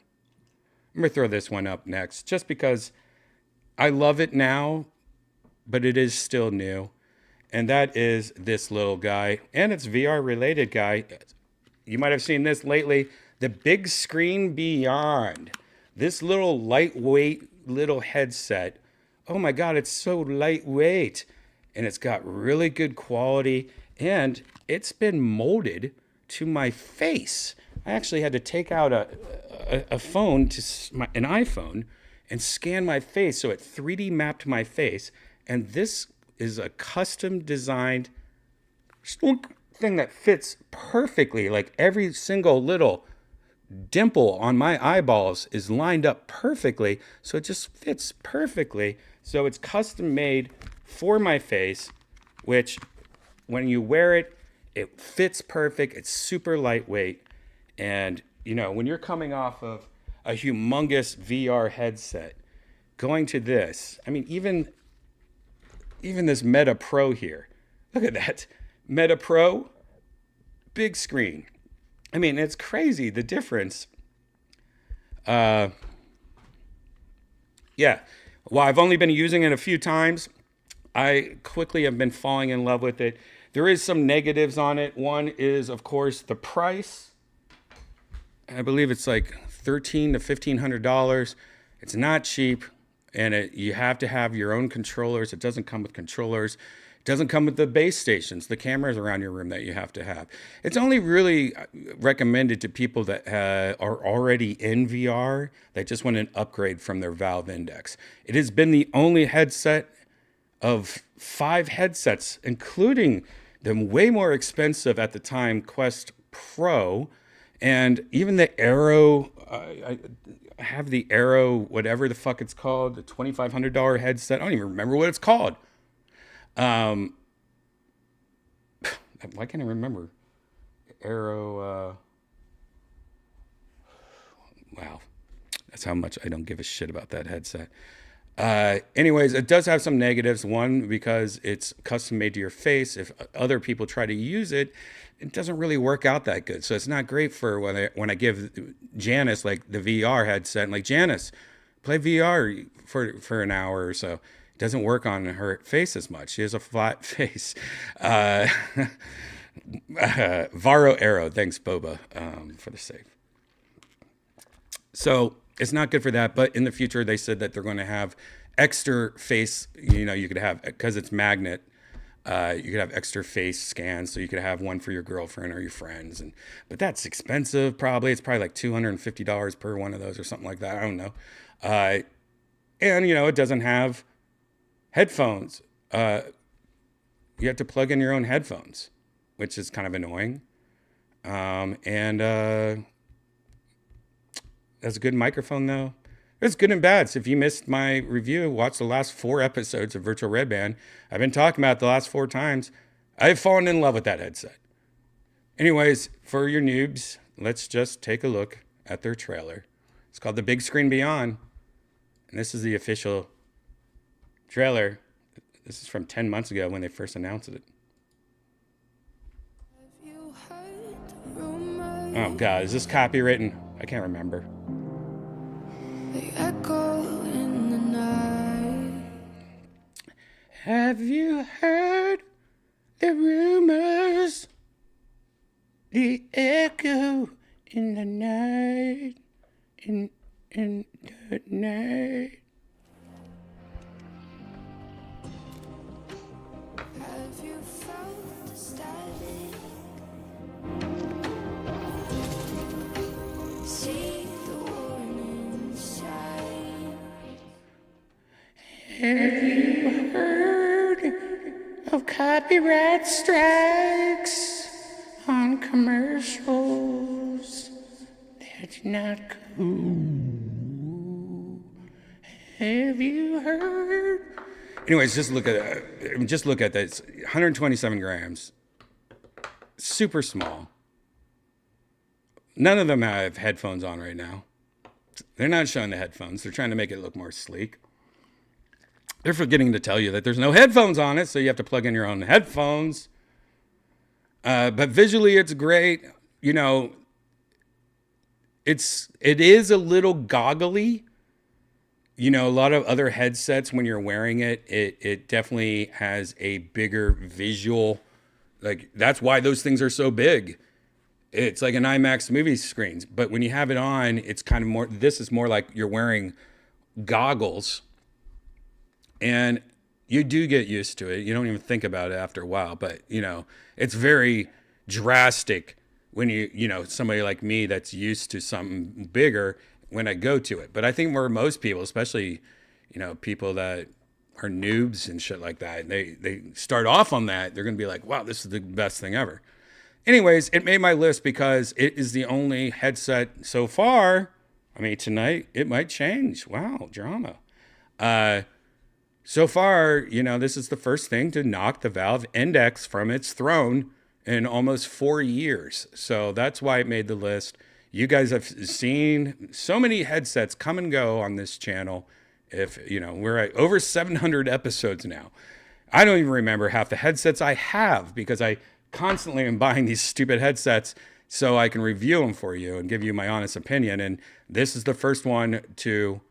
I'm gonna throw this one up next, just because I love it now, but it is still new. And that is this little guy, and it's VR related guy. You might have seen this lately, the Bigscreen Beyond. This little lightweight little headset. Oh my God, it's so lightweight. And it's got really good quality, and it's been molded to my face. I actually had to take out a phone, an iPhone, and scan my face so it 3D mapped my face. And this is a custom designed thing that fits perfectly. Like every single little dimple on my eyeballs is lined up perfectly, so it just fits perfectly. So it's custom made for my face, which when you wear it, it fits perfect. It's super lightweight. And you know, when you're coming off of a humongous VR headset, going to this, I mean, even this Meta Pro here, look at that. Meta Pro, big screen. I mean, it's crazy, the difference. Yeah. Well, I've only been using it a few times. I quickly have been falling in love with it. There is some negatives on it. One is, of course, the price. I believe it's like $1,300 to $1,500. It's not cheap, and you have to have your own controllers. It doesn't come with controllers. It doesn't come with the base stations, the cameras around your room that you have to have. It's only really recommended to people that are already in VR, that just want an upgrade from their Valve Index. It has been the only headset of 5 headsets, including the way more expensive at the time Quest Pro, and even the Aero. I have the Aero, whatever the fuck it's called, the $2,500 headset. I don't even remember what it's called. Why can't I remember? Aero. Wow, that's how much I don't give a shit about that headset. Anyways, it does have some negatives. One, because it's custom made to your face. If other people try to use it, it doesn't really work out that good. So it's not great for when I give Janice like the VR headset, and like, Janice, play VR for an hour or so. It doesn't work on her face as much. She has a flat face. Varo Aero, thanks Boba for the save. So it's not good for that, but in the future, they said that they're going to have extra face, you could have, because it's magnet, you could have extra face scans, so you could have one for your girlfriend or your friends. But that's expensive, probably. It's probably like $250 per one of those or something like that. I don't know. And, it doesn't have headphones. You have to plug in your own headphones, which is kind of annoying. That's a good microphone, though. It's good and bad. So if you missed my review, watch the last 4 episodes of Virtual Redban. I've been talking about it the last 4 times. I've fallen in love with that headset. Anyways, for your noobs, let's just take a look at their trailer. It's called the Bigscreen Beyond. And this is the official trailer. This is from 10 months ago when they first announced it. Oh, God. Is this copywritten? I can't remember. They echo in the night. Have you heard the rumors? The echo in the night. In the night. Have you felt the static? See the warning sign. Have you heard of copyright strikes on commercials? That's not cool. Have you heard? Anyways, just look at this. 127 grams. Super small. None of them have headphones on right now. They're not showing the headphones. They're trying to make it look more sleek. They're forgetting to tell you that there's no headphones on it, so you have to plug in your own headphones. But visually, it's great. You know, it is a little goggly. You know, a lot of other headsets, when you're wearing it, it definitely has a bigger visual. Like, that's why those things are so big. It's like an IMAX movie screens. But when you have it on, it's kind of more, this is more like you're wearing goggles. And you do get used to it. You don't even think about it after a while. But, you know, it's very drastic when you know, somebody like me that's used to something bigger when I go to it. But I think for most people, especially, you know, people that are noobs and shit like that, they start off on that, they're going to be like, wow, this is the best thing ever. Anyways, it made my list because it is the only headset so far. I mean, tonight it might change. Wow, drama. So far, you know, this is the first thing to knock the Valve Index from its throne in almost 4 years. So that's why it made the list. You guys have seen so many headsets come and go on this channel. If, you know, we're at over 700 episodes now. I don't even remember half the headsets I have because I constantly am buying these stupid headsets so I can review them for you and give you my honest opinion. And this is the first one to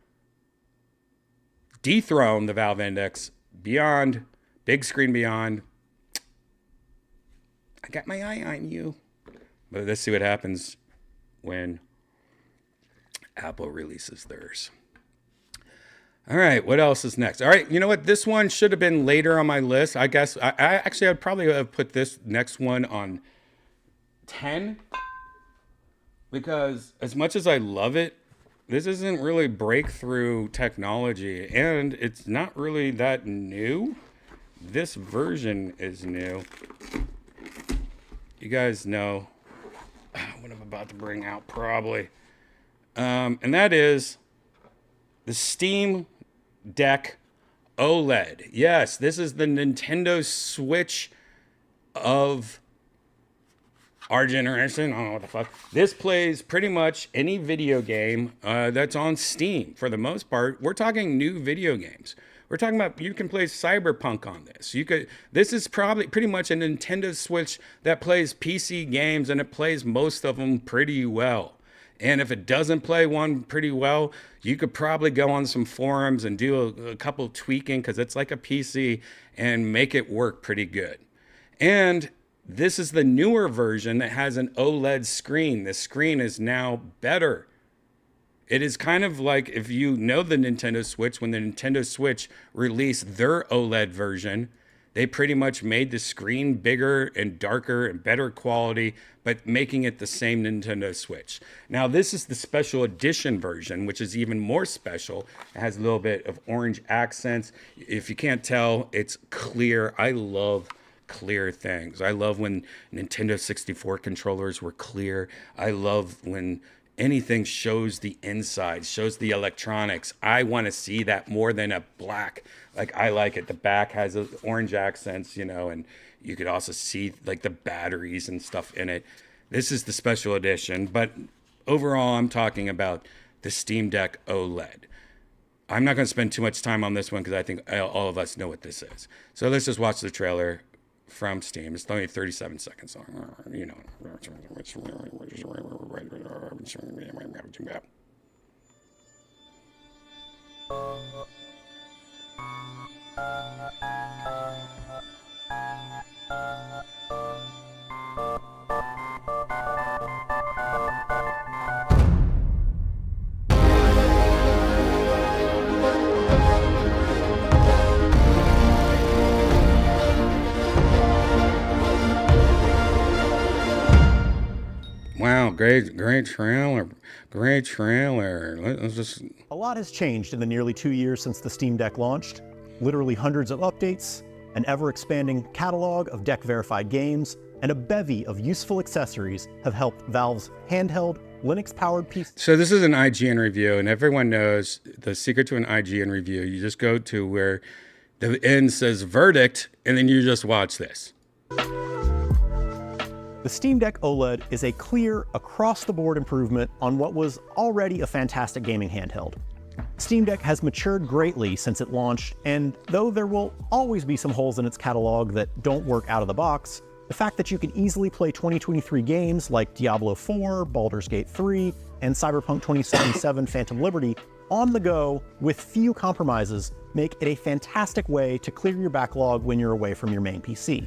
dethrone the Valve Index. Beyond, Bigscreen Beyond. I got my eye on you. But let's see what happens when Apple releases theirs. All right, what else is next? All right, you know what? This one should have been later on my list. I guess I'd probably have put this next one on 10 because as much as I love it, this isn't really breakthrough technology and it's not really that new. This version is new. You guys know what I'm about to bring out probably. And that is the Steam Deck OLED. Yes, this is the Nintendo Switch of our generation. I don't know what the fuck. This plays pretty much any video game that's on Steam for the most part. We're talking new video games. We're talking about, you can play Cyberpunk on this. This is probably pretty much a Nintendo Switch that plays PC games, and it plays most of them pretty well. And if it doesn't play one pretty well, you could probably go on some forums and do a couple tweaking because it's like a PC and make it work pretty good. And this is the newer version that has an OLED screen. The screen is now better. It is kind of like, if you know the Nintendo Switch, when the Nintendo Switch released their OLED version, they pretty much made the screen bigger and darker and better quality, but making it the same Nintendo Switch. Now, this is the special edition version, which is even more special. It has a little bit of orange accents. If you can't tell, it's clear. I love clear things. I love when Nintendo 64 controllers were clear. I love when anything shows the inside, shows the electronics. I want to see that more than a black. Like, I like it. The back has orange accents, you know, and you could also see like the batteries and stuff in it. This is the special edition, but overall, I'm talking about the Steam Deck OLED. I'm not going to spend too much time on this one because I think all of us know what this is. So let's just watch the trailer from Steam. It's only 37 seconds long. You know. Wow, great trailer. Great trailer. Let's just... A lot has changed in the nearly 2 years since the Steam Deck launched. Literally hundreds of updates, an ever-expanding catalog of Deck-verified games, and a bevy of useful accessories have helped Valve's handheld, Linux-powered PC. So this is an IGN review, and everyone knows the secret to an IGN review. You just go to where the end says verdict, and then you just watch this. The Steam Deck OLED is a clear, across-the-board improvement on what was already a fantastic gaming handheld. Steam Deck has matured greatly since it launched, and though there will always be some holes in its catalog that don't work out of the box, the fact that you can easily play 2023 games like Diablo 4, Baldur's Gate 3, and Cyberpunk 2077 Phantom Liberty on the go with few compromises make it a fantastic way to clear your backlog when you're away from your main PC.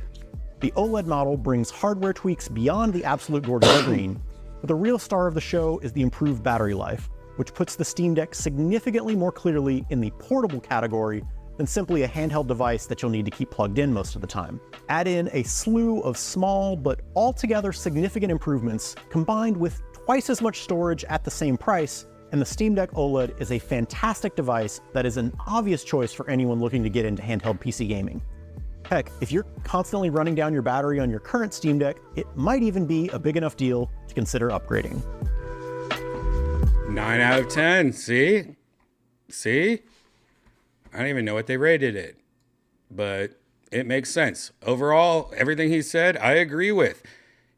The OLED model brings hardware tweaks beyond the absolute gorgeous screen, but the real star of the show is the improved battery life, which puts the Steam Deck significantly more clearly in the portable category than simply a handheld device that you'll need to keep plugged in most of the time. Add in a slew of small but altogether significant improvements combined with twice as much storage at the same price, and the Steam Deck OLED is a fantastic device that is an obvious choice for anyone looking to get into handheld PC gaming. Heck, if you're constantly running down your battery on your current Steam Deck, it might even be a big enough deal to consider upgrading. 9 out of 10. See? See? I don't even know what they rated it, but it makes sense. Overall, everything he said, I agree with.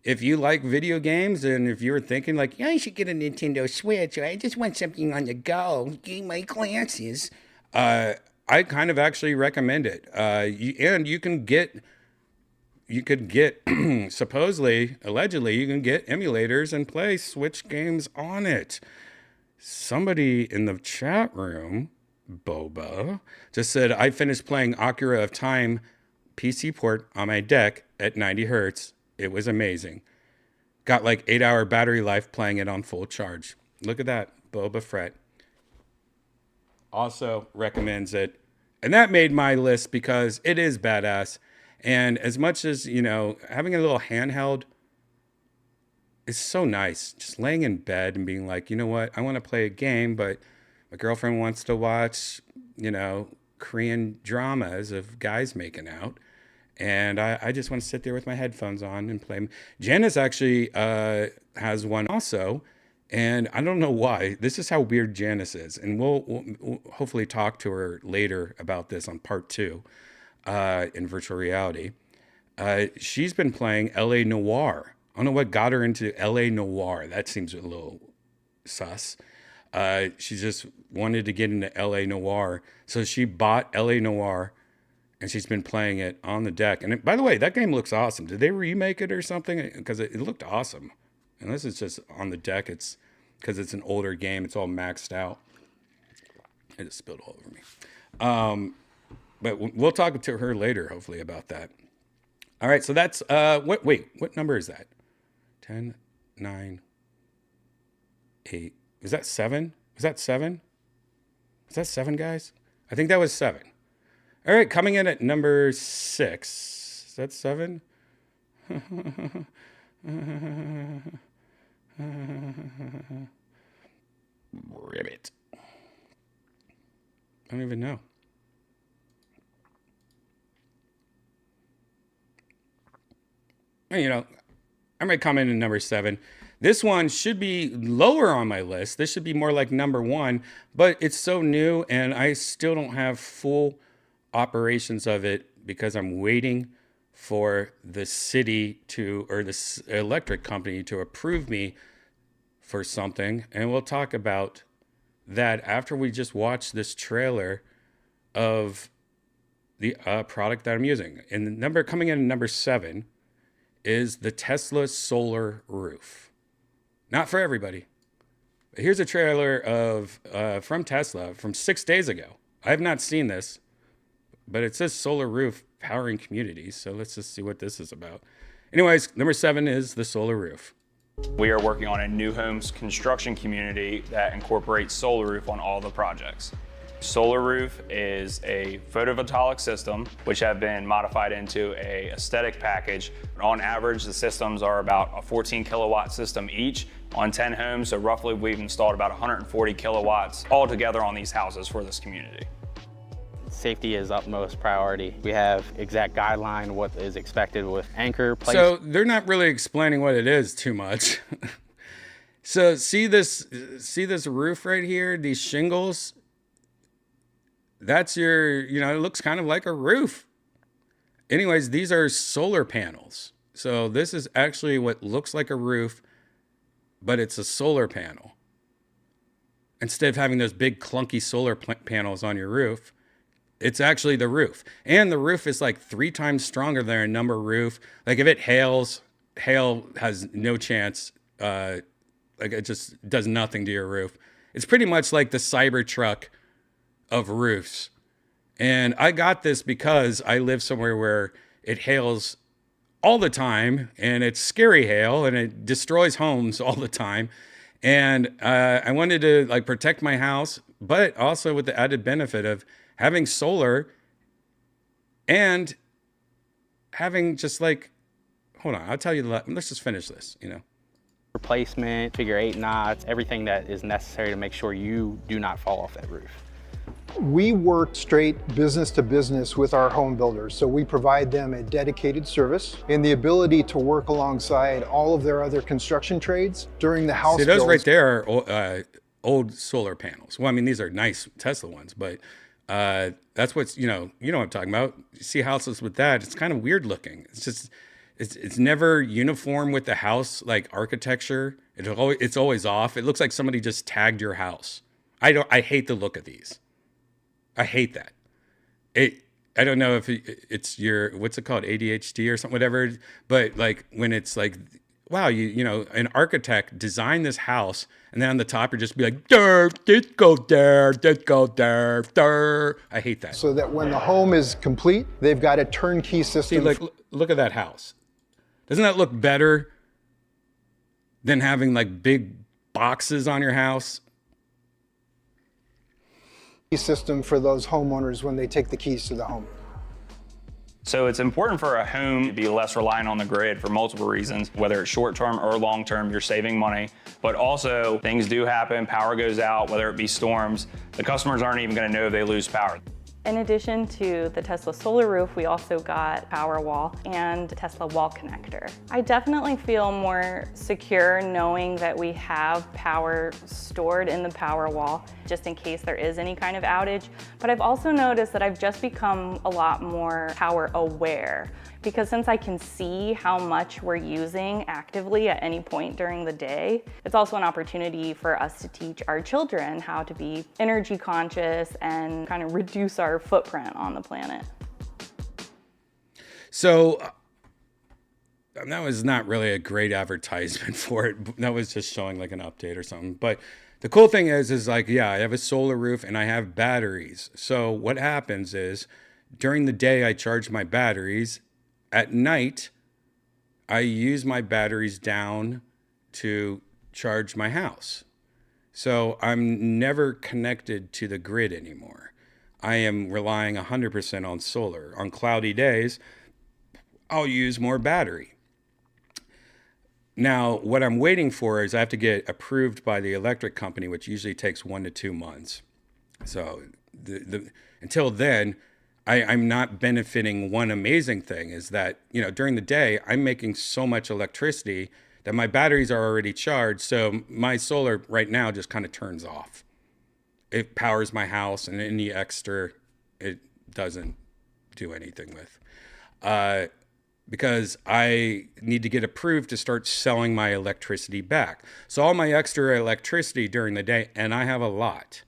If you like video games and if you were thinking like, yeah, I should get a Nintendo Switch, or I just want something on the go, get my glasses, I kind of actually recommend it. You could get, supposedly, allegedly, you can get emulators and play Switch games on it. Somebody in the chat room, Boba, just said, I finished playing Ocarina of Time PC port on my deck at 90 hertz. It was amazing. Got like 8-hour battery life playing it on full charge. Look at that, Boba Fett. Also recommends it. And that made my list because it is badass. And as much as, you know, having a little handheld is so nice. Just laying in bed and being like, you know what, I want to play a game, but my girlfriend wants to watch, you know, Korean dramas of guys making out. And I just want to sit there with my headphones on and play. Janice actually has one also. And I don't know why. This is how weird Janice is. And we'll hopefully talk to her later about this on part 2 in virtual reality. She's been playing LA Noire. I don't know what got her into LA Noire. That seems a little sus. She just wanted to get into LA Noire. So she bought LA Noire and she's been playing it on the deck. And by the way, that game looks awesome. Did they remake it or something? Because it looked awesome. Unless it's just on the deck, it's because it's an older game. It's all maxed out. I just spilled all over me. But we'll talk to her later, hopefully, about that. All right, so that's, what number is that? 10, 9, 8. Is that 7? Is that 7? Is that 7, guys? I think that was 7. All right, coming in at number 6. Is that 7? Ribbit. I don't even know. You know, I might come in at number 7. This one should be lower on my list. This should be more like number 1, but it's so new and I still don't have full operations of it because I'm waiting for the city to, or the electric company to approve me for something. And we'll talk about that after we just watch this trailer of the product that I'm using. And the number coming in at number 7 is the Tesla solar roof. Not for everybody. But here's a trailer of from Tesla from 6 days ago. I have not seen this, but it says solar roof powering communities. So let's just see what this is about. Anyways, number 7 is the solar roof. We are working on a new homes construction community that incorporates solar roof on all the projects. Solar roof is a photovoltaic system which have been modified into a aesthetic package. On average, the systems are about a 14 kilowatt system each on 10 homes. So roughly we've installed about 140 kilowatts altogether on these houses for this community. Safety is utmost priority. We have exact guideline what is expected with anchor place. So they're not really explaining what it is too much. So see this roof right here, these shingles? That's your, it looks kind of like a roof. Anyways, these are solar panels. So this is actually what looks like a roof, but it's a solar panel. Instead of having those big clunky solar panels on your roof, it's actually the roof. And the roof is like 3 times stronger than a number roof. Like if it hails, hail has no chance. Like it just does nothing to your roof. It's pretty much like the Cybertruck of roofs. And I got this because I live somewhere where it hails all the time, and it's scary hail, and it destroys homes all the time. And I wanted to like protect my house, but also with the added benefit of having solar and having just like, hold on, I'll tell you, let's just finish this, Replacement, figure 8 knots, everything that is necessary to make sure you do not fall off that roof. We work straight business to business with our home builders. So we provide them a dedicated service and the ability to work alongside all of their other construction trades during the house See, those builds. right there are old solar panels. Well, I mean, these are nice Tesla ones, but that's what's, you know what I'm talking about. You see houses with that, it's kind of weird looking. It's just, it's never uniform with the house, like architecture. It's always off. It looks like somebody just tagged your house. I hate the look of these. I hate that. I don't know if it's your, what's it called, ADHD or something, whatever. But like when it's like, wow, an architect designed this house, and then on the top you're just be like, did go there, did go there. I hate that. So that when the home is complete, they've got a turnkey system. See, look at that house. Doesn't that look better than having like big boxes on your house? System for those homeowners when they take the keys to the home. So it's important for a home to be less reliant on the grid for multiple reasons, whether it's short-term or long-term, you're saving money, but also things do happen, power goes out, whether it be storms, the customers aren't even gonna know if they lose power. In addition to the Tesla solar roof, we also got Powerwall and the Tesla wall connector. I definitely feel more secure knowing that we have power stored in the Powerwall, just in case there is any kind of outage. But I've also noticed that I've just become a lot more power aware, because since I can see how much we're using actively at any point during the day, it's also an opportunity for us to teach our children how to be energy conscious and kind of reduce our footprint on the planet. So that was not really a great advertisement for it. That was just showing like an update or something. But the cool thing is like, yeah, I have a solar roof and I have batteries. So what happens is during the day, I charge my batteries. At night, I use my batteries down to charge my house. So I'm never connected to the grid anymore. I am relying 100% on solar. On cloudy days, I'll use more battery. Now, what I'm waiting for is I have to get approved by the electric company, which usually takes 1 to 2 months. So until then, I'm not benefiting. One amazing thing is that, during the day, I'm making so much electricity that my batteries are already charged. So my solar right now just kind of turns off. It powers my house, and any extra, it doesn't do anything with. Because I need to get approved to start selling my electricity back. So all my extra electricity during the day, and I have a lot,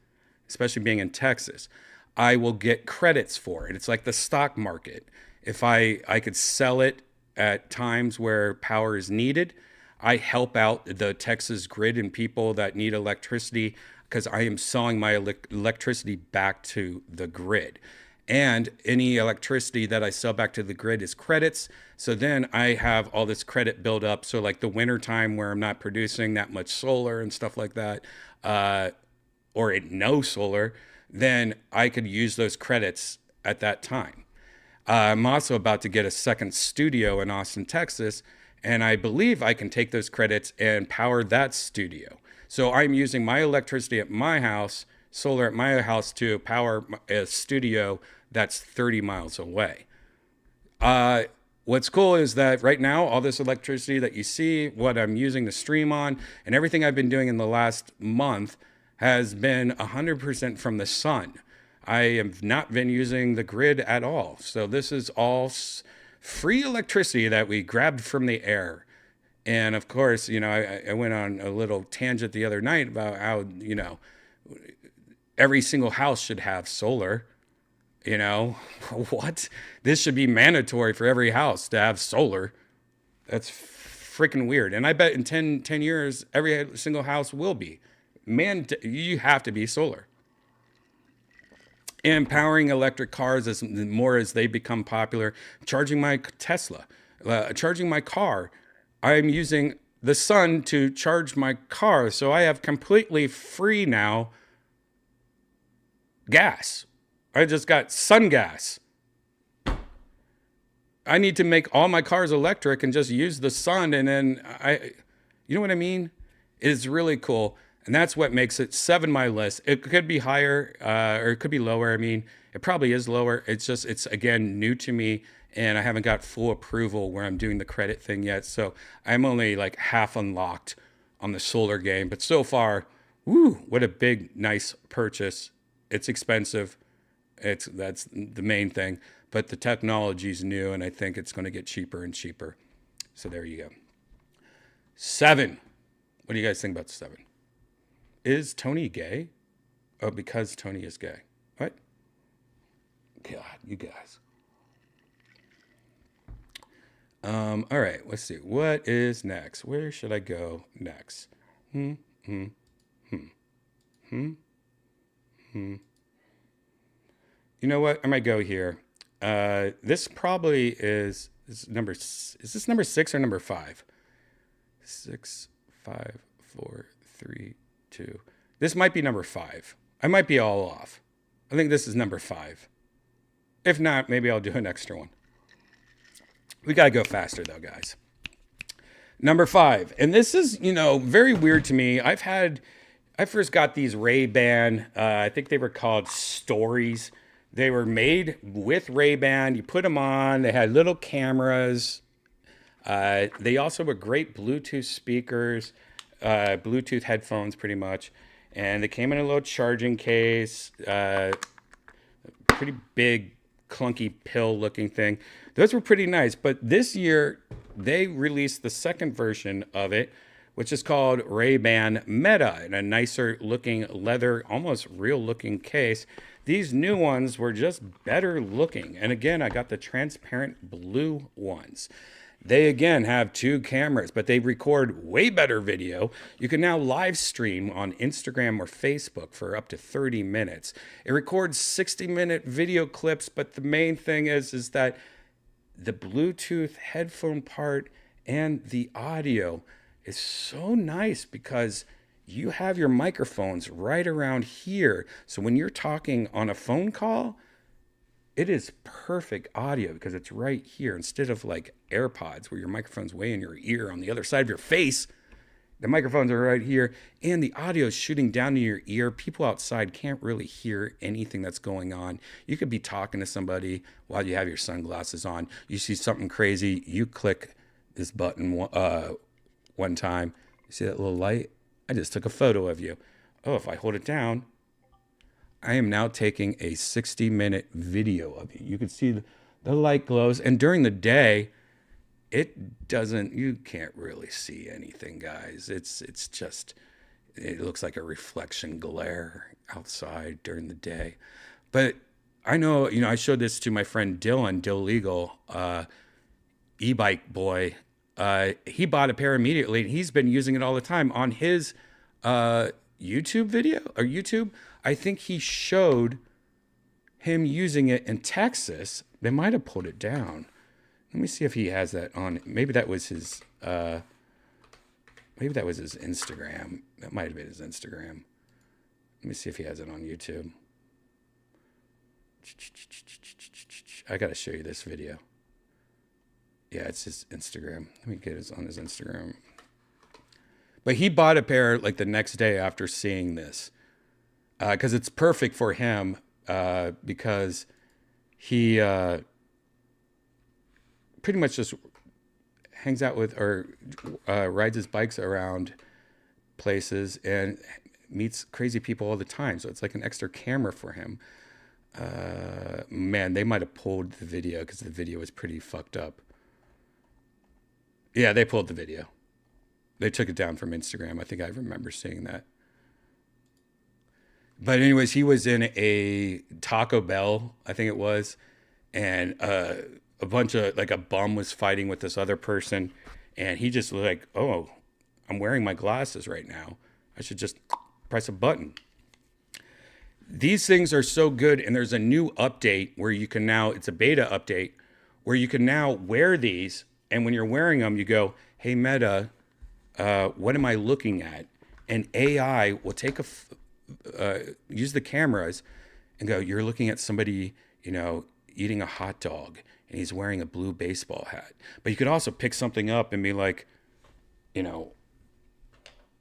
especially being in Texas, I will get credits for it. It's like the stock market. If I could sell it at times where power is needed, I help out the Texas grid and people that need electricity because I am selling my electricity back to the grid. And any electricity that I sell back to the grid is credits. So then I have all this credit build up. So like the winter time where I'm not producing that much solar and stuff like that, or no solar, then I could use those credits at that time. I'm also about to get a second studio in Austin, Texas, and I believe I can take those credits and power that studio. So I'm using my electricity at my house solar at my house to power a studio that's 30 miles away. What's cool is that right now, all this electricity that you see, what I'm using to stream on, and everything I've been doing in the last month has been 100% from the sun. I have not been using the grid at all. So this is all free electricity that we grabbed from the air. And of course, you know, I went on a little tangent the other night about how, you know, every single house should have solar. You know, what? This should be mandatory for every house to have solar. That's freaking weird. And I bet in 10 years, every single house will be. Man, you have to be solar. And powering electric cars as more as they become popular. Charging my Tesla, charging my car. I'm using the sun to charge my car. So I have completely free now gas. I just got sun gas. I need to make all my cars electric and just use the sun. And then you know what I mean? It's really cool. And that's what makes it 7 my list. It could be higher or it could be lower. I mean, it probably is lower. It's just, it's again, new to me. And I haven't got full approval where I'm doing the credit thing yet. So I'm only like half unlocked on the solar game. But so far, woo, what a big, nice purchase. It's expensive. That's the main thing, but the technology is new, and I think it's going to get cheaper and cheaper. So there you go. 7. What do you guys think about 7? Is Tony gay? Oh, because Tony is gay. What? God, you guys. All right, let's see. What is next? Where should I go next? You know what? I might go here. This probably is number. Is this number 6 or number 5? 6, 5, 4, 3, 2. This might be number 5. I might be all off. I think this is number 5. If not, maybe I'll do an extra one. We got to go faster though, guys. Number 5. And this is, you know, very weird to me. I first got these Ray-Ban. I think they were called Stories. They were made with Ray-Ban. You put them on. They had little cameras. They also were great Bluetooth speakers, Bluetooth headphones pretty much. And they came in a little charging case, pretty big, clunky pill looking thing. Those were pretty nice. But this year, they released the second version of it, which is called Ray-Ban Meta, in a nicer looking leather, almost real looking case. These new ones were just better looking. And again, I got the transparent blue ones. They again have 2 cameras, but they record way better video. You can now live stream on Instagram or Facebook for up to 30 minutes. It records 60-minute video clips, but the main thing is that the Bluetooth headphone part and the audio is so nice because you have your microphones right around here. So when you're talking on a phone call, it is perfect audio because it's right here instead of like AirPods where your microphone's way in your ear on the other side of your face. The microphones are right here and the audio is shooting down to your ear. People outside can't really hear anything that's going on. You could be talking to somebody while you have your sunglasses on. You see something crazy, you click this button one time. You see that little light? I just took a photo of you. Oh, if I hold it down, I am now taking a 60-minute video of you. You can see the light glows. And during the day, you can't really see anything, guys. It's just, it looks like a reflection glare outside during the day. But I know, I showed this to my friend Dylan, Dill Legal, e-bike boy. He bought a pair immediately, and he's been using it all the time on his YouTube video or YouTube. I think he showed him using it in Texas. They might have pulled it down. Let me see if he has that on. Maybe that was his. Maybe that was his Instagram. That might have been his Instagram. Let me see if he has it on YouTube. I got to show you this video. Yeah, it's his Instagram. Let me get it on his Instagram. But he bought a pair like the next day after seeing this. because it's perfect for him because he pretty much just hangs out with or rides his bikes around places and meets crazy people all the time. So it's like an extra camera for him. Man, they might have pulled the video because the video is pretty fucked up. Yeah, they pulled the video. They took it down from Instagram. I think I remember seeing that. But anyways, he was in a Taco Bell, I think it was, and a bunch of, like, a bum was fighting with this other person, and he just was like, oh, I'm wearing my glasses right now. I should just press a button. These things are so good, and there's a new update where you can now, it's a beta update, where you can now wear these, and when you're wearing them, you go, hey, Meta, what am I looking at? And AI will take use the cameras and go, you're looking at somebody, you know, eating a hot dog, and he's wearing a blue baseball hat. But you could also pick something up and be like, you know,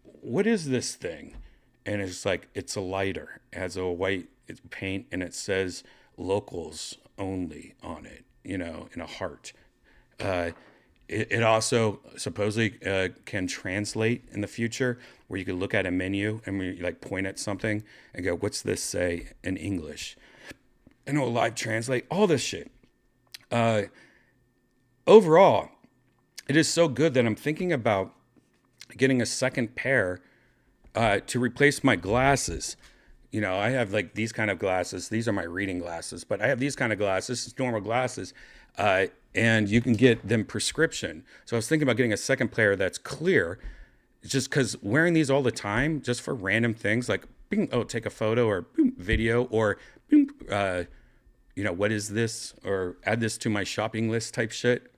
what is this thing? And it's like, it's a lighter. It has a white paint, and it says locals only on it, you know, in a heart. It also supposedly can translate in the future, where you could look at a menu and you like point at something and go, what's this say in English? And it'll live translate all this shit. Overall, it is so good that I'm thinking about getting a second pair to replace my glasses. You know, I have like these kind of glasses. These are my reading glasses, but I have these kind of glasses, it's normal glasses, and you can get them prescription. So I was thinking about getting a second pair that's clear, just because wearing these all the time, just for random things like, bing, oh, take a photo or boom, video, or boom, you know, what is this? Or add this to my shopping list type shit.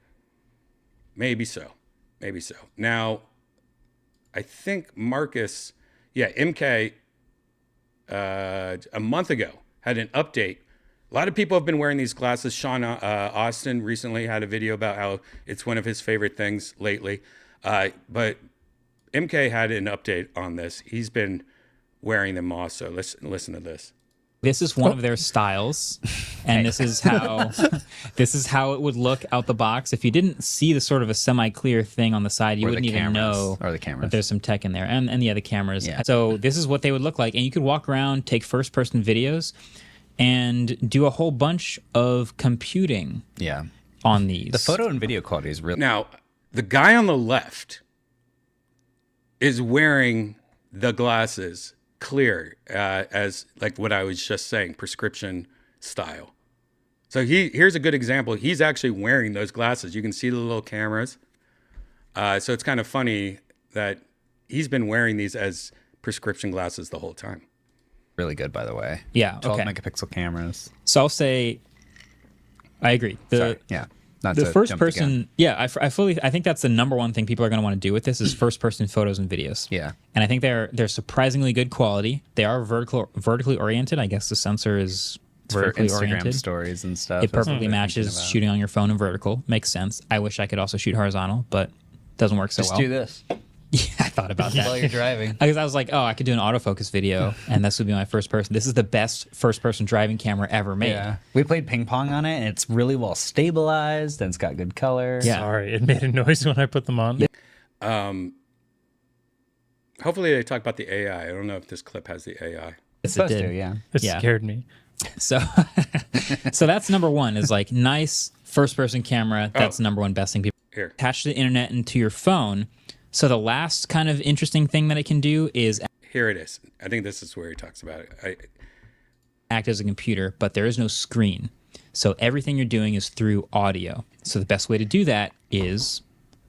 Maybe so. Maybe so. Now, I think Marcus, MK, a month ago had an update. A lot of people have been wearing these glasses. Sean Austin recently had a video about how it's one of his favorite things lately. But MK had an update on this. He's been wearing them also. Let's listen to this. This is one of their styles, and this is how it would look out the box. If you didn't see the sort of a semi-clear thing on the side, you wouldn't even know that there's some tech in there. And the other cameras. Yeah. So this is what they would look like, and you could walk around, take first-person videos, and do a whole bunch of computing. On these. The photo and video quality is really. Now, the guy on the left is wearing the glasses clear, as like what I was just saying, prescription style. So here's a good example. He's actually wearing those glasses. You can see the little cameras. So it's kind of funny that he's been wearing these as prescription glasses the whole time. Really good, by the way. Yeah. 12 megapixel cameras. So I'll say, I agree. Sorry. Yeah. Not the to first jump the person, gun. I think that's the number one thing people are going to want to do with this is first person photos and videos. Yeah. And I think they're surprisingly good quality. They are vertically oriented. I guess the sensor is vertically for Instagram oriented. Stories and stuff. It perfectly matches shooting on your phone in vertical. Makes sense. I wish I could also shoot horizontal, but it doesn't work so well. Just do this. Yeah, I thought about that. While you're driving. Because I was like, oh, I could do an autofocus video, and this would be my first person. This is the best first-person driving camera ever made. Yeah. We played ping pong on it, and it's really well stabilized, and it's got good color. Yeah. Sorry, it made a noise when I put them on. Yeah. Hopefully they talk about the AI. I don't know if this clip has the AI. It's supposed to, yeah. It scared me. So, so that's number one, is like nice first-person camera. That's number one best thing people attach to the internet and to your phone. So the last kind of interesting thing that it can do is... Here it is. I think this is where he talks about it. Act as a computer, but there is no screen. So everything you're doing is through audio. So the best way to do that is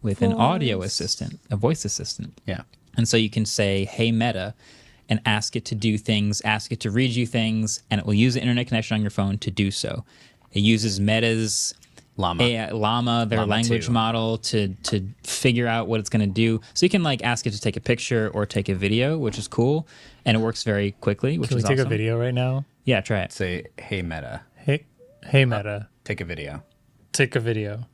with an audio assistant, a voice assistant. Yeah. And so you can say, hey, Meta, and ask it to do things, ask it to read you things, and it will use the internet connection on your phone to do so. It uses Meta's... Llama, their language model to figure out what it's going to do. So you can like ask it to take a picture or take a video, which is cool, and it works very quickly, which is awesome. Can we take a video right now? Yeah, try it. Say, hey Meta. Hey Meta. Take a video. Take a video.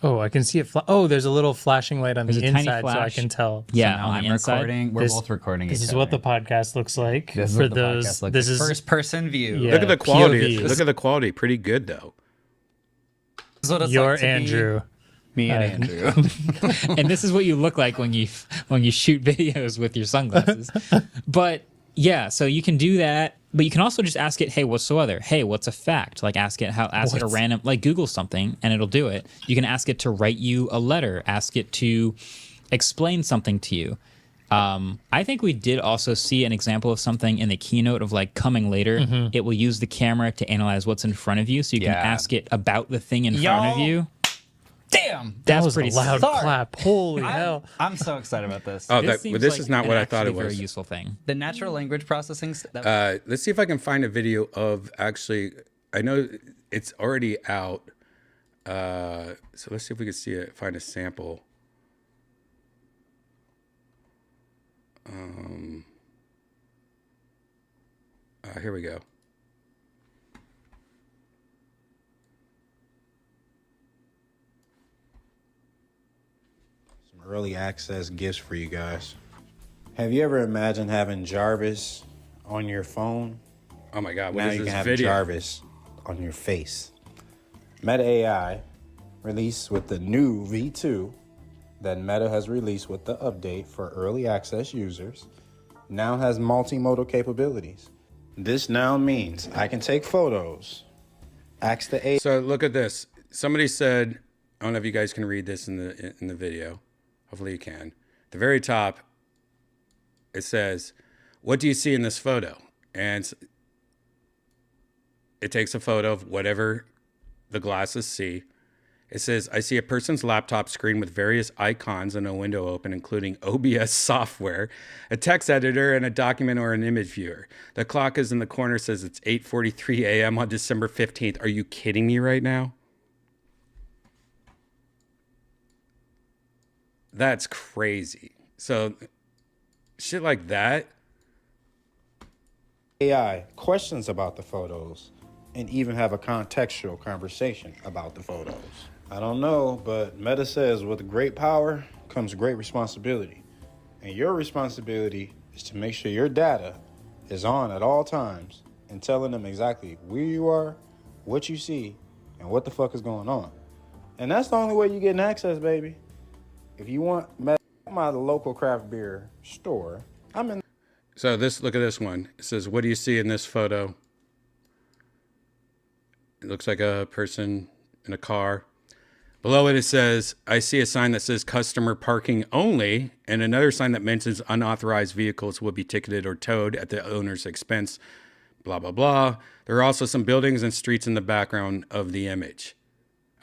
Oh, I can see it. Oh, there's a little flashing light on There's the a tiny inside, so I flash. can tell. Yeah, Somehow on I'm the inside. recording. We're both recording. This is what the podcast looks like. This is for what the podcast looks this like. is First person view. Yeah, Look at the quality. POVs. Look at the quality. Pretty good though. This is what it's You're like to Andrew. Me and Andrew. And this is what you look like when you shoot videos with your sunglasses. But yeah, so you can do that, but you can also just ask it, hey, what's the weather? Hey, what's a fact? Like ask it a random, like Google something and it'll do it. You can ask it to write you a letter, ask it to explain something to you. I think we did also see an example of something in the keynote of like coming later. Mm-hmm. It will use the camera to analyze what's in front of you, so you can ask it about the thing in front of you. Damn, That was pretty a loud Sorry. clap. Holy hell. I'm so excited about this. Oh, This this is not what I thought it Very was. useful thing. The natural language processing. Let's see if I can find a video of actually. I know it's already out. So let's see if we can see it. Find a sample. Here we go. Some early access gifts for you guys. Have you ever imagined having Jarvis on your phone? Oh my God! What Now is you this can have video? Jarvis on your face. Meta AI released with the new V2 that Meta has released with the update for early access users now has multimodal capabilities. This now means I can take photos, ask the AI. So look at this. Somebody said, I don't know if you guys can read this in the video. Hopefully you can. At the very top, it says, "What do you see in this photo?" And it takes a photo of whatever the glasses see. It says, "I see a person's laptop screen with various icons and a window open, including OBS software, a text editor, and a document or an image viewer. The clock is in the corner, says it's 8:43 a.m. on December 15th. Are you kidding me right now? That's crazy." So shit like that. AI questions about the photos and even have a contextual conversation about the photos. I don't know, but Meta says with great power comes great responsibility. And your responsibility is to make sure your data is on at all times and telling them exactly where you are, what you see, and what the fuck is going on. And that's the only way you get access, baby. If you want Meta, my local craft beer store, I'm in. So look at this one. It says, "What do you see in this photo?" It looks like a person in a car. Below it, it says, "I see a sign that says customer parking only," and another sign that mentions unauthorized vehicles will be ticketed or towed at the owner's expense, blah, blah, blah. There are also some buildings and streets in the background of the image.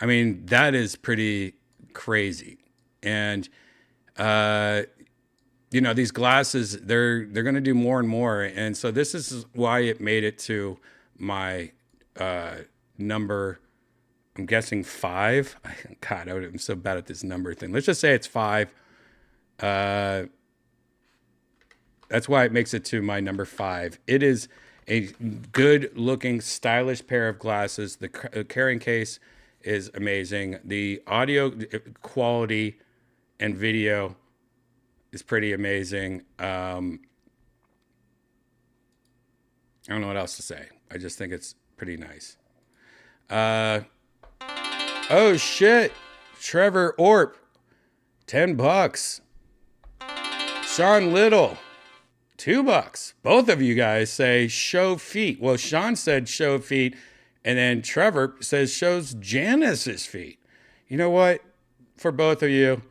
I mean, that is pretty crazy. And, these glasses, they're going to do more and more. And so this is why it made it to my number, I'm guessing 5. God, I'm so bad at this number thing. Let's just say it's 5. That's why it makes it to my number 5. It is a good looking, stylish pair of glasses. The carrying case is amazing. The audio quality and video is pretty amazing. I don't know what else to say. I just think it's pretty nice. Oh shit, Trevor Orp, $10. Sean Little, $2. Both of you guys say show feet. Well, Sean said show feet, and then Trevor says shows Janice's feet. You know what? For both of you,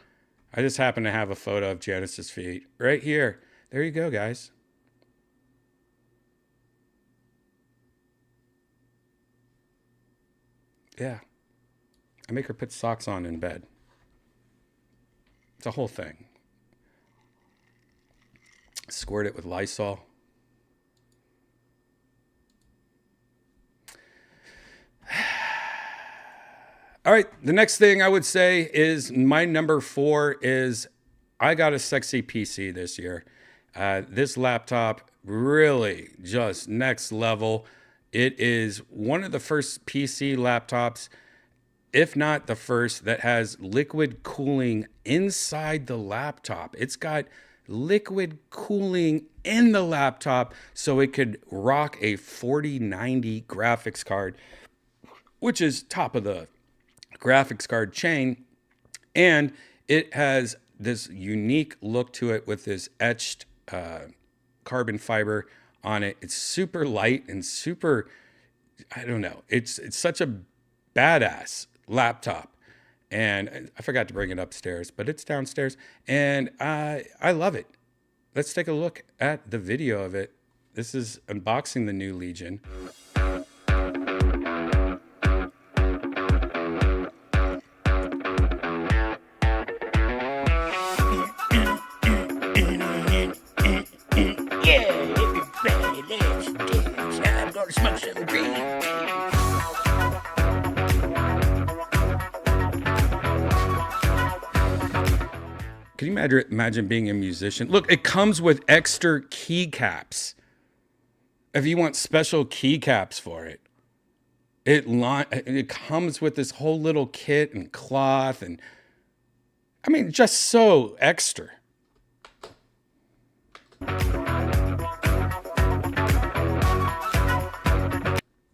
I just happen to have a photo of Janice's feet right here. There you go, guys. Yeah. I make her put socks on in bed. It's a whole thing. Squirt it with Lysol. All right, the next thing I would say is my number 4 is I got a sexy PC this year. This laptop really just next level. It is one of the first PC laptops if not the first, that has liquid cooling inside the laptop. It's got liquid cooling in the laptop so it could rock a 4090 graphics card, which is top of the graphics card chain. And it has this unique look to it with this etched carbon fiber on it. It's super light and super, I don't know. It's such a badass laptop. And I forgot to bring it upstairs, but it's downstairs. And I love it. Let's take a look at the video of it. This is unboxing the new Legion. Yeah, everybody, let's dance. I'm gonna smoke some green. Can you imagine being a musician? Look, it comes with extra keycaps. If you want special keycaps for it, it comes with this whole little kit and cloth, and I mean, just so extra.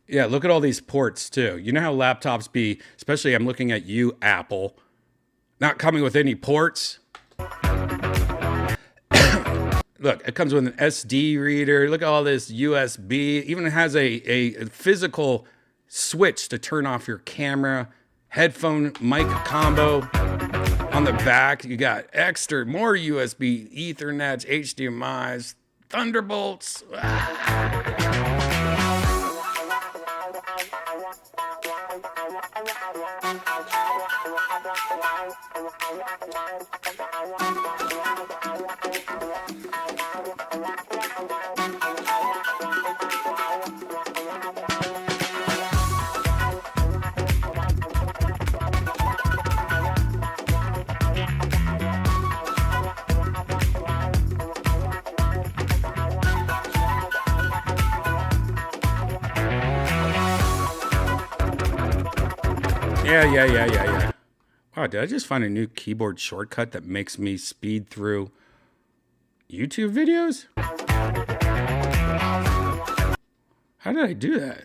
Yeah, look at all these ports too. You know how laptops be, especially I'm looking at you, Apple, not coming with any ports. Look, it comes with an SD reader. Look at all this USB. Even has a physical switch to turn off your camera. Headphone mic combo on the back. You got extra, more USB, Ethernets, HDMIs, Thunderbolts. Yeah. Wow, did I just find a new keyboard shortcut that makes me speed through YouTube videos? How did I do that?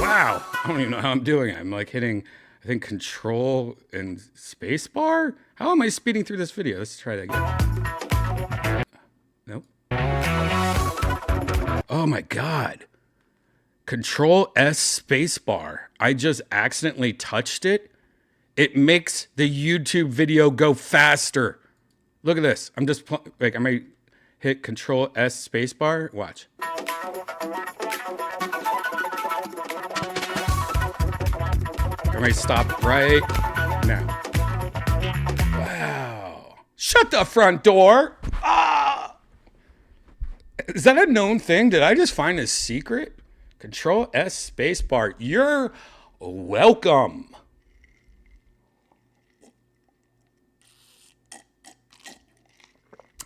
Wow, I don't even know how I'm doing it. I'm like hitting, I think, Control and Spacebar? How am I speeding through this video? Let's try that again. Nope. Oh my God. Control S spacebar. I just accidentally touched it. It makes the YouTube video go faster. Look at this. I'm just like, I might hit Control S spacebar. Watch. I might stop right now. Wow. Shut the front door. Ah! Is that a known thing? Did I just find a secret? Control S spacebar. You're welcome.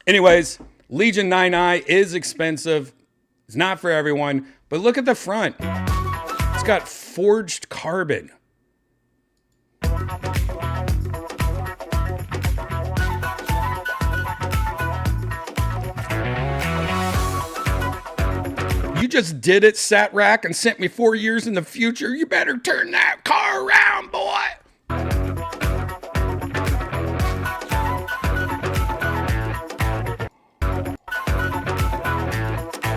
Anyways, Legion 9i is expensive. It's not for everyone, but look at the front. It's got forged carbon. You just did it, Sat Rack, and sent me 4 years in the future. You better turn that car around, boy.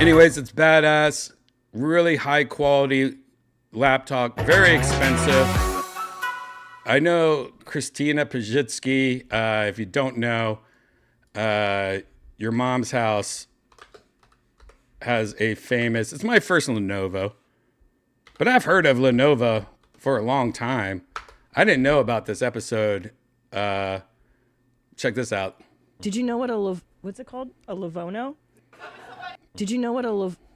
Anyways, it's badass. Really high quality laptop. Very expensive. I know Christina Pajitsky. If you don't know, your mom's house has a famous, it's my first Lenovo, but I've heard of Lenovo for a long time. I didn't know about this episode. Check this out. Did you know what what's it called? A Livono? Did you know what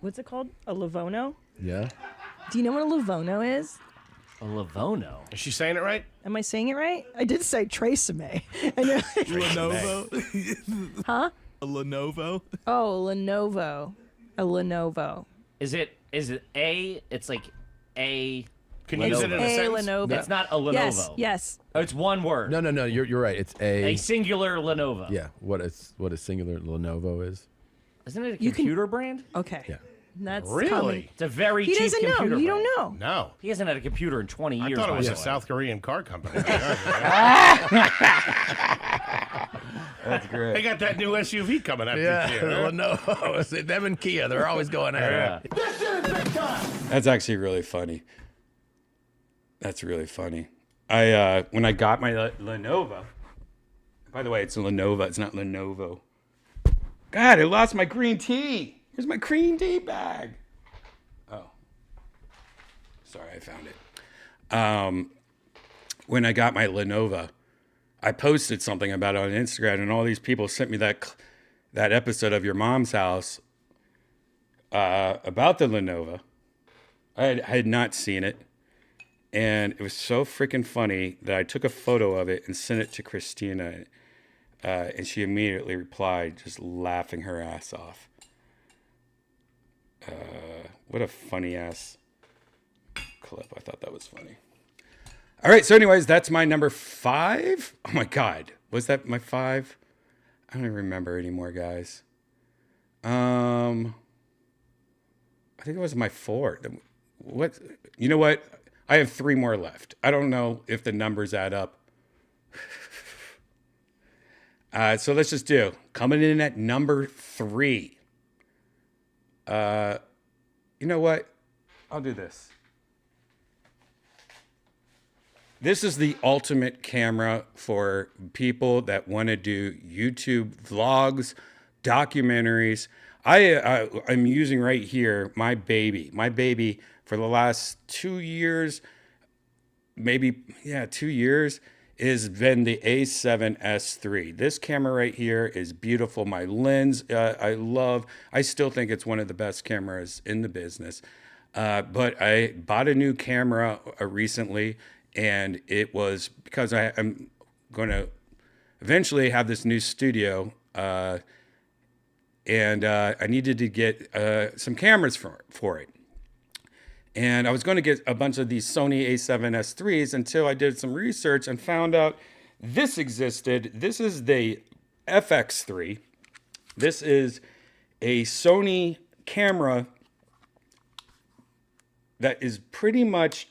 what's it called? A Livono? Yeah. Do you know what a Livono is? A Livono. Is she saying it right? Am I saying it right? I did say Tresemme. I know. Lenovo? Huh? A Lenovo? Oh, Lenovo. A Lenovo. Is it Is it a? It's like a. Can you use it in a sentence? Lenovo. It's not a Lenovo. Yes. Oh, it's one word. No. You're right. It's A singular Lenovo. Yeah. What is singular Lenovo is? Isn't it a computer brand? Okay. Yeah. That's Really? common. It's a very He cheap doesn't know. computer You brand. don't know. No. He hasn't had a computer in 20 years. I thought it was by a the way. South Korean car company. That's great. They got that new SUV coming out this year. Lenovo. It's them and Kia. They're always going at it. That's actually really funny. That's really funny. I when I got my Lenovo. By the way, it's a Lenovo. It's not Lenovo. God, I lost my green tea. Here's my green tea bag. Oh, sorry, I found it. When I got my Lenovo, I posted something about it on Instagram, and all these people sent me that episode of Your Mom's House about the Lenovo. I had not seen it, and it was so freaking funny that I took a photo of it and sent it to Christina, and she immediately replied, just laughing her ass off. What a funny ass clip. I thought that was funny. All right, so anyways, that's my number 5. Oh my God, was that my 5? I don't even remember anymore, guys. I think it was my 4. What? You know what? I have 3 more left. I don't know if the numbers add up. So let's just do coming in at number 3. You know what? I'll do this. This is the ultimate camera for people that want to do YouTube vlogs, documentaries. I'm using right here my baby. My baby for the last 2 years, maybe 2 years, has been the A7S3. This camera right here is beautiful. My lens, I still think it's one of the best cameras in the business. But I bought a new camera recently, and it was because I'm going to eventually have this new studio, and I needed to get some cameras for it. And I was going to get a bunch of these Sony A7S3s until I did some research and found out this existed. This is the FX3. This is a Sony camera that is pretty much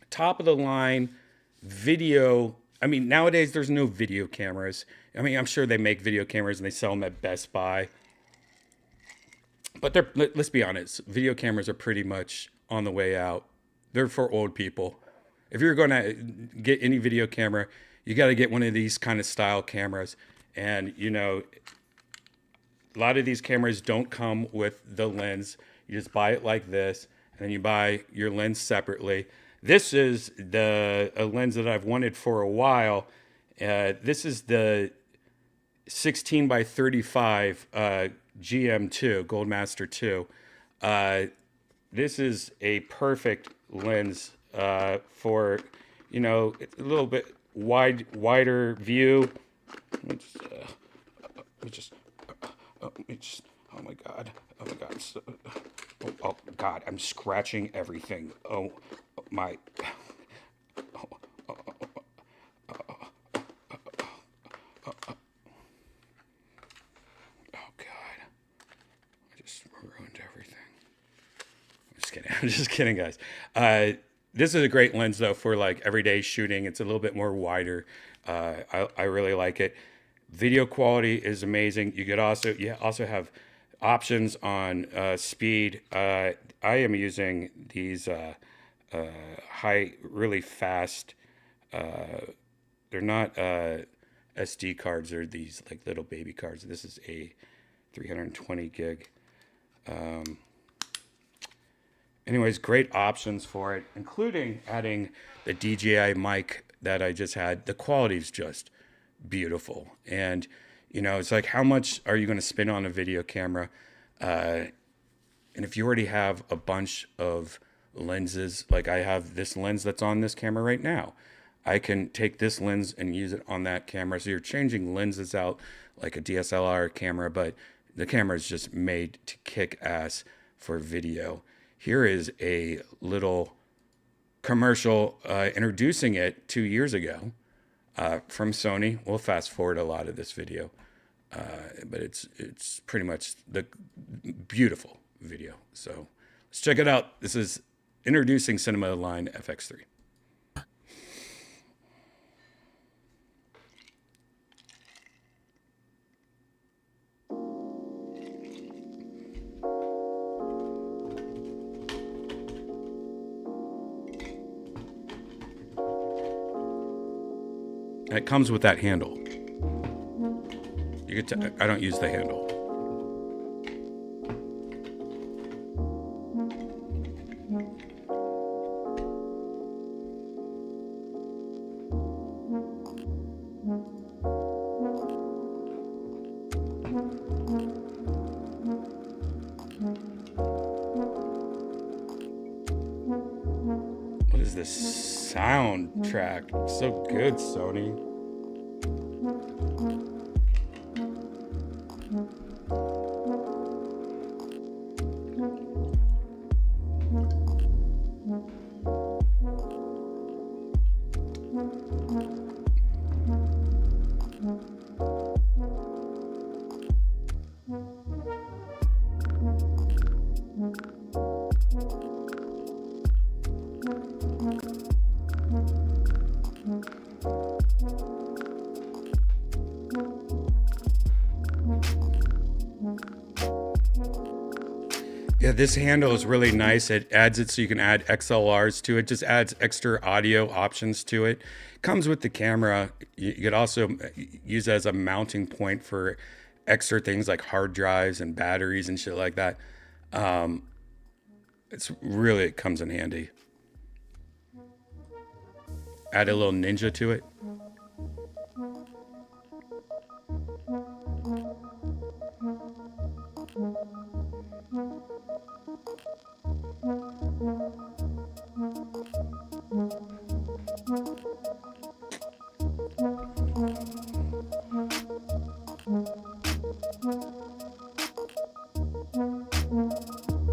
top of the line video. I mean, nowadays there's no video cameras. I mean, I'm sure they make video cameras and they sell them at Best Buy. But let's be honest, video cameras are pretty much on the way out. They're for old people. If you're going to get any video camera, you got to get one of these kind of style cameras. And, you know, a lot of these cameras don't come with the lens. You just buy it like this, and then you buy your lens separately. This is a lens that I've wanted for a while. This is the 16 by 35 GM2, Goldmaster 2. This is a perfect lens for, you know, a little bit wider view. Let me just, oh my God. Oh God, I'm scratching everything. Oh my. I'm just kidding, guys. This is a great lens, though, for like everyday shooting. It's a little bit more wider. I really like it. Video quality is amazing. You also have options on speed. I am using these really fast. They're not SD cards. They're these like little baby cards. This is a 320 gig. Anyways, great options for it, including adding the DJI Mic that I just had. The quality is just beautiful. And, you know, it's like, how much are you going to spend on a video camera? And if you already have a bunch of lenses, like I have this lens that's on this camera right now, I can take this lens and use it on that camera. So you're changing lenses out like a DSLR camera, but the camera is just made to kick ass for video. Here is a little commercial introducing it 2 years ago from Sony. We'll fast forward a lot of this video, but it's pretty much the beautiful video. So let's check it out. This is introducing Cinema Line FX3. And it comes with that handle. You get to, I don't use the handle. What is this soundtrack? So good, Sony. Yeah, this handle is really nice. It adds it so you can add XLRs to it. Just adds extra audio options to it. Comes with the camera. You could also use it as a mounting point for extra things like hard drives and batteries and shit like that. It comes in handy. Add a little ninja to it.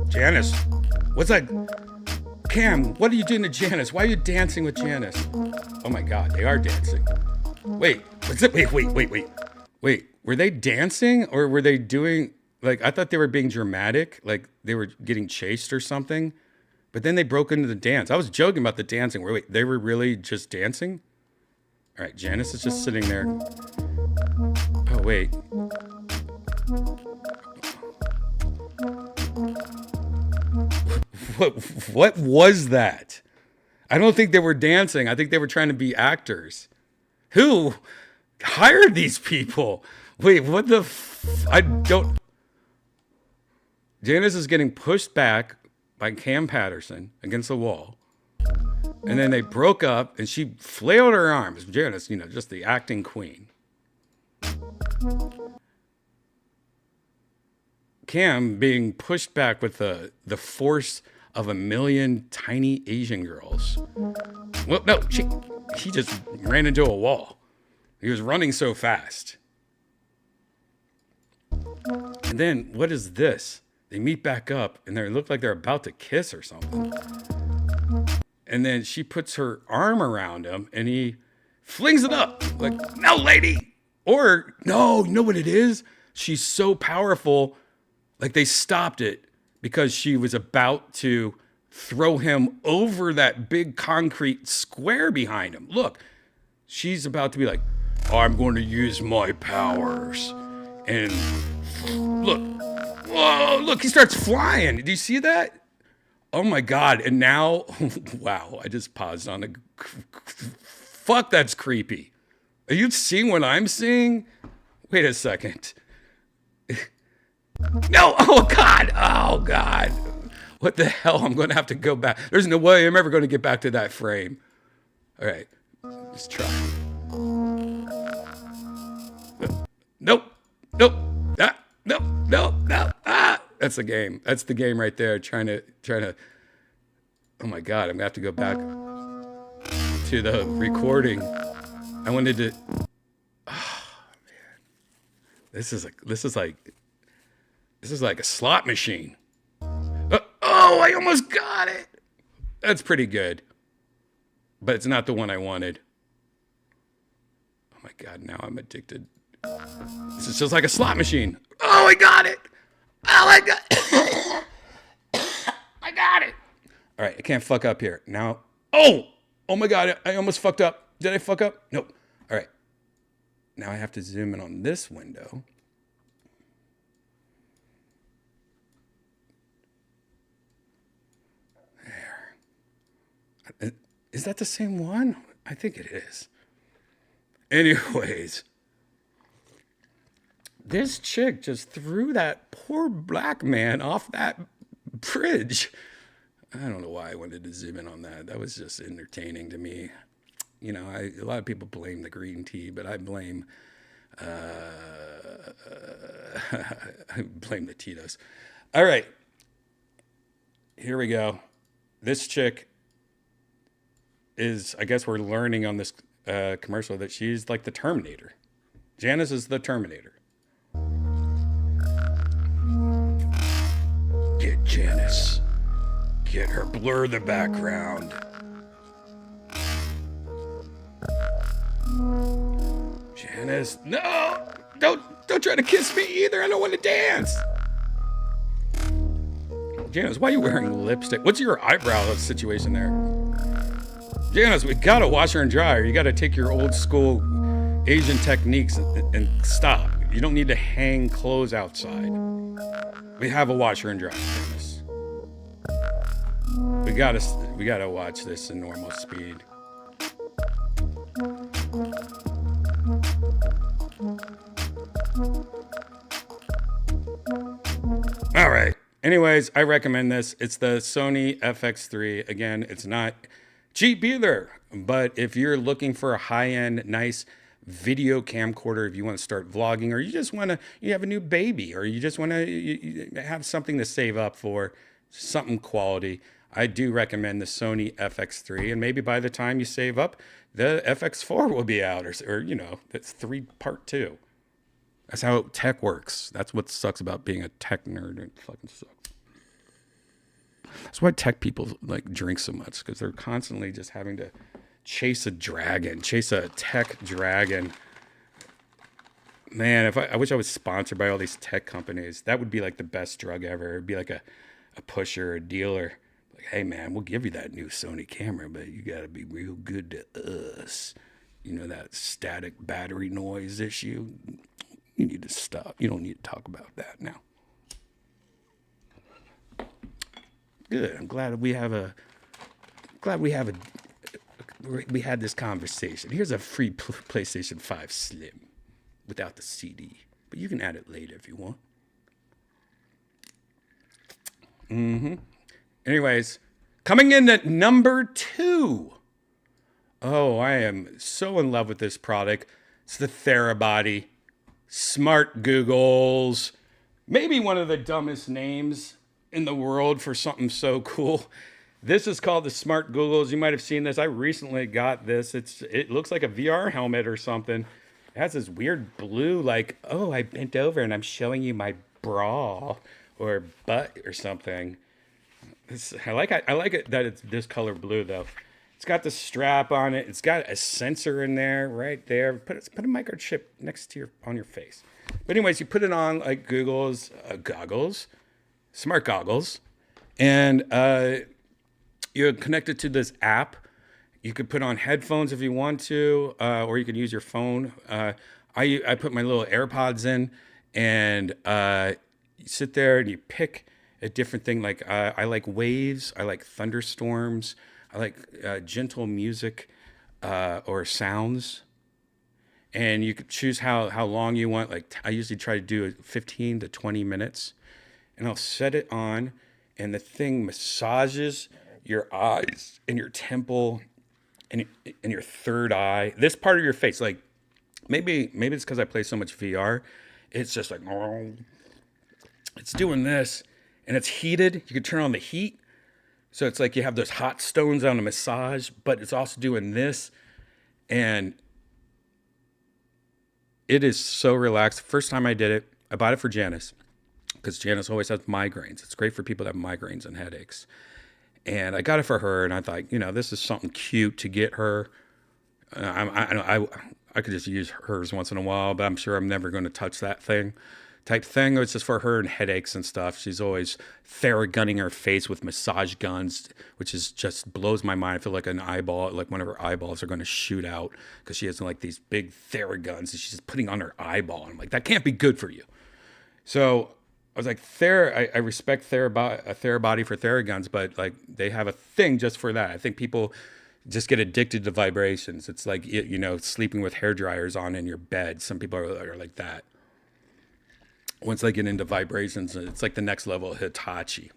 Janice, what's that? Cam, what are you doing to Janice? Why are you dancing with Janice? Oh my God, they are dancing. Wait, what's it? Wait, were they dancing or were they doing, like, I thought they were being dramatic, like they were getting chased or something, but then they broke into the dance. I was joking about the dancing. Wait, they were really just dancing? All right, Janice is just sitting there. Oh, wait. What was that? I don't think they were dancing. I think they were trying to be actors. Who hired these people? Wait, what the I don't... Janice is getting pushed back by Cam Patterson against the wall. And then they broke up and she flailed her arms. Janice, just the acting queen. Cam being pushed back with the force of a million tiny Asian girls. Well, no, he just ran into a wall. He was running so fast. And then, what is this? They meet back up and they look like they're about to kiss or something. And then she puts her arm around him and he flings it up. Like, no, lady. Or, no, you know what it is? She's so powerful. Like, they stopped it because she was about to throw him over that big concrete square behind him. Look, she's about to be like, I'm going to use my powers. And look, whoa, look, he starts flying. Did you see that? Oh my God. And now, wow, I just paused on the, fuck, that's creepy. Are you seeing what I'm seeing? Wait a second. No, oh God. What the hell? I'm going to have to go back. There's no way I'm ever going to get back to that frame. All right, let's try. Nope. No. That's the game. That's the game right there. Trying to. Oh my God, I'm going to have to go back to the recording. I wanted to. Oh man, this is like a slot machine. Oh Oh, I almost got it. That's pretty good. But it's not the one I wanted. Oh my God, now I'm addicted. This is just like a slot machine. Oh, I got it. Oh, I got it. I got it. All right, I can't fuck up here. Now, oh my God, I almost fucked up. Did I fuck up? Nope. All right. Now I have to zoom in on this window. There. Is that the same one? I think it is. Anyways, this chick just threw that poor black man off that bridge. I don't know why I wanted to zoom in on that. That was just entertaining to me. You know, a lot of people blame the green tea, but I blame the Tito's. All right. Here we go. This chick is, I guess we're learning on this commercial that she's like the Terminator. Janice is the Terminator. Get Janice. Get her. Blur the background. Janice, no! Don't try to kiss me either. I don't want to dance. Janice, why are you wearing lipstick? What's your eyebrow situation there? Janice, we gotta wash her and dry her. You gotta take your old school Asian techniques and stop. You don't need to hang clothes outside. We have a washer and dryer, Janice. We gotta watch this in normal speed. All right. Anyways, I recommend this. It's the Sony FX3. Again, it's not cheap either, but if you're looking for a high-end, nice video camcorder, if you want to start vlogging, or you just want to, you have a new baby, or you just want to you have something to save up for, something quality, I do recommend the Sony FX3. And maybe by the time you save up, the FX4 will be out, or you know, that's part 2. That's how tech works. That's what sucks about being a tech nerd. It fucking sucks. That's why tech people like drink so much, because they're constantly just having to chase a tech dragon. Man, I wish I was sponsored by all these tech companies. That would be like the best drug ever. It'd be like a pusher, a dealer. Like, hey man, we'll give you that new Sony camera, but you gotta be real good to us. You know, that static battery noise issue. You need to stop. You don't need to talk about that now. Good. I'm glad we had this conversation. Here's a free PlayStation 5 Slim without the CD, but you can add it later if you want. Anyways, coming in at number 2. Oh, I am so in love with this product. It's the Therabody. Smart Googles. Maybe one of the dumbest names in the world for something so cool. This is called the Smart Googles. You might have seen this. I recently got this. It looks like a VR helmet or something. It has this weird blue, like, oh, I bent over and I'm showing you my bra or butt or something. I like it that it's this color blue though. It's got the strap on it. It's got a sensor in there, right there. Put a microchip next to on your face. But anyways, you put it on like goggles, smart goggles, and you connect it to this app. You could put on headphones if you want to, or you could use your phone. I put my little AirPods in, and you sit there and you pick a different thing. Like I like waves. I like thunderstorms. I like gentle music or sounds. And you could choose how long you want. Like I usually try to do 15 to 20 minutes. And I'll set it on, and the thing massages your eyes and your temple and your third eye. This part of your face. Like maybe it's because I play so much VR. It's just like, it's doing this. And it's heated. You can turn on the heat. So it's like you have those hot stones on a massage, but it's also doing this. And it is so relaxed. First time I did it, I bought it for Janice. because Janice always has migraines. It's great for people that have migraines and headaches. And I got it for her, and I thought, this is something cute to get her. I could just use hers once in a while, but I'm sure I'm never going to touch that thing. Type thing. It's just for her and headaches and stuff. She's always Theragunning her face with massage guns, which is just blows my mind. I feel like an eyeball, like one of her eyeballs are going to shoot out because she has like these big Theraguns and she's just putting on her eyeball. I'm like, that can't be good for you. So I was like, I respect Therabody for Theraguns, but like they have a thing just for that. I think people just get addicted to vibrations. It's like, sleeping with hair dryers on in your bed. Some people are like that. Once they get into vibrations, it's like the next level of Hitachi.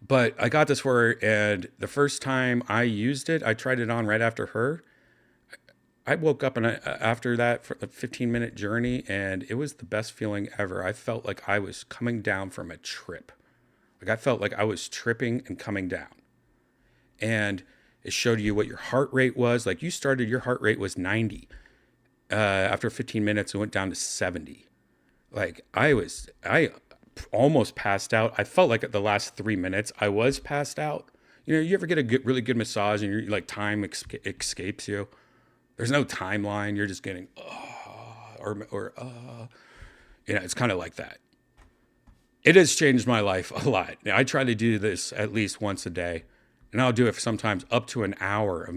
But I got this for her, and the first time I used it, I tried it on right after her. I woke up after that for a 15-minute journey, and it was the best feeling ever. I felt like I was coming down from a trip. Like I felt like I was tripping and coming down. And it showed you what your heart rate was. Like your heart rate was 90. After 15 minutes, it went down to 70. Like I almost passed out. I felt like at the last 3 minutes I was passed out. You ever get a really good massage and you're like time escapes you. There's no timeline. You're just getting, it's kind of like that. It has changed my life a lot. Now, I try to do this at least once a day, and I'll do it sometimes up to an hour of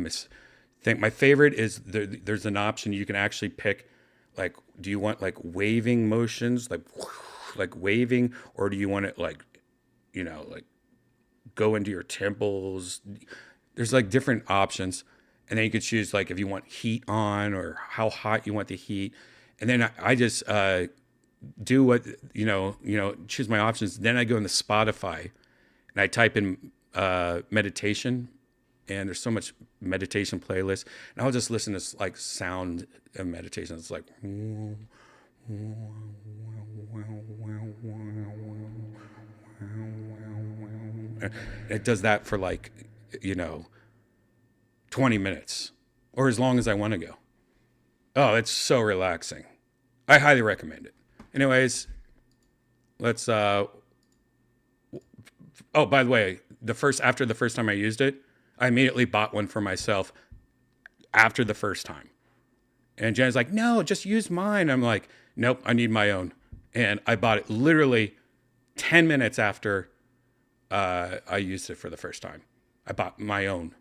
My favorite is there's an option you can actually pick. Like, do you want like waving motions, like waving, or do you want it like go into your temples? There's like different options, and then you could choose like if you want heat on or how hot you want the heat, and then I just do what choose my options. Then I go into Spotify, and I type in meditation. And there's so much meditation playlist, and I'll just listen to like sound of meditation. It's like it does that for like 20 minutes or as long as I want to go. Oh, it's so relaxing. I highly recommend it. Anyways, let's by the way, after the first time I used it, I immediately bought one for myself after the first time. And Jen's like, no, just use mine. I'm like, nope, I need my own. And I bought it literally 10 minutes after I used it for the first time. I bought my own.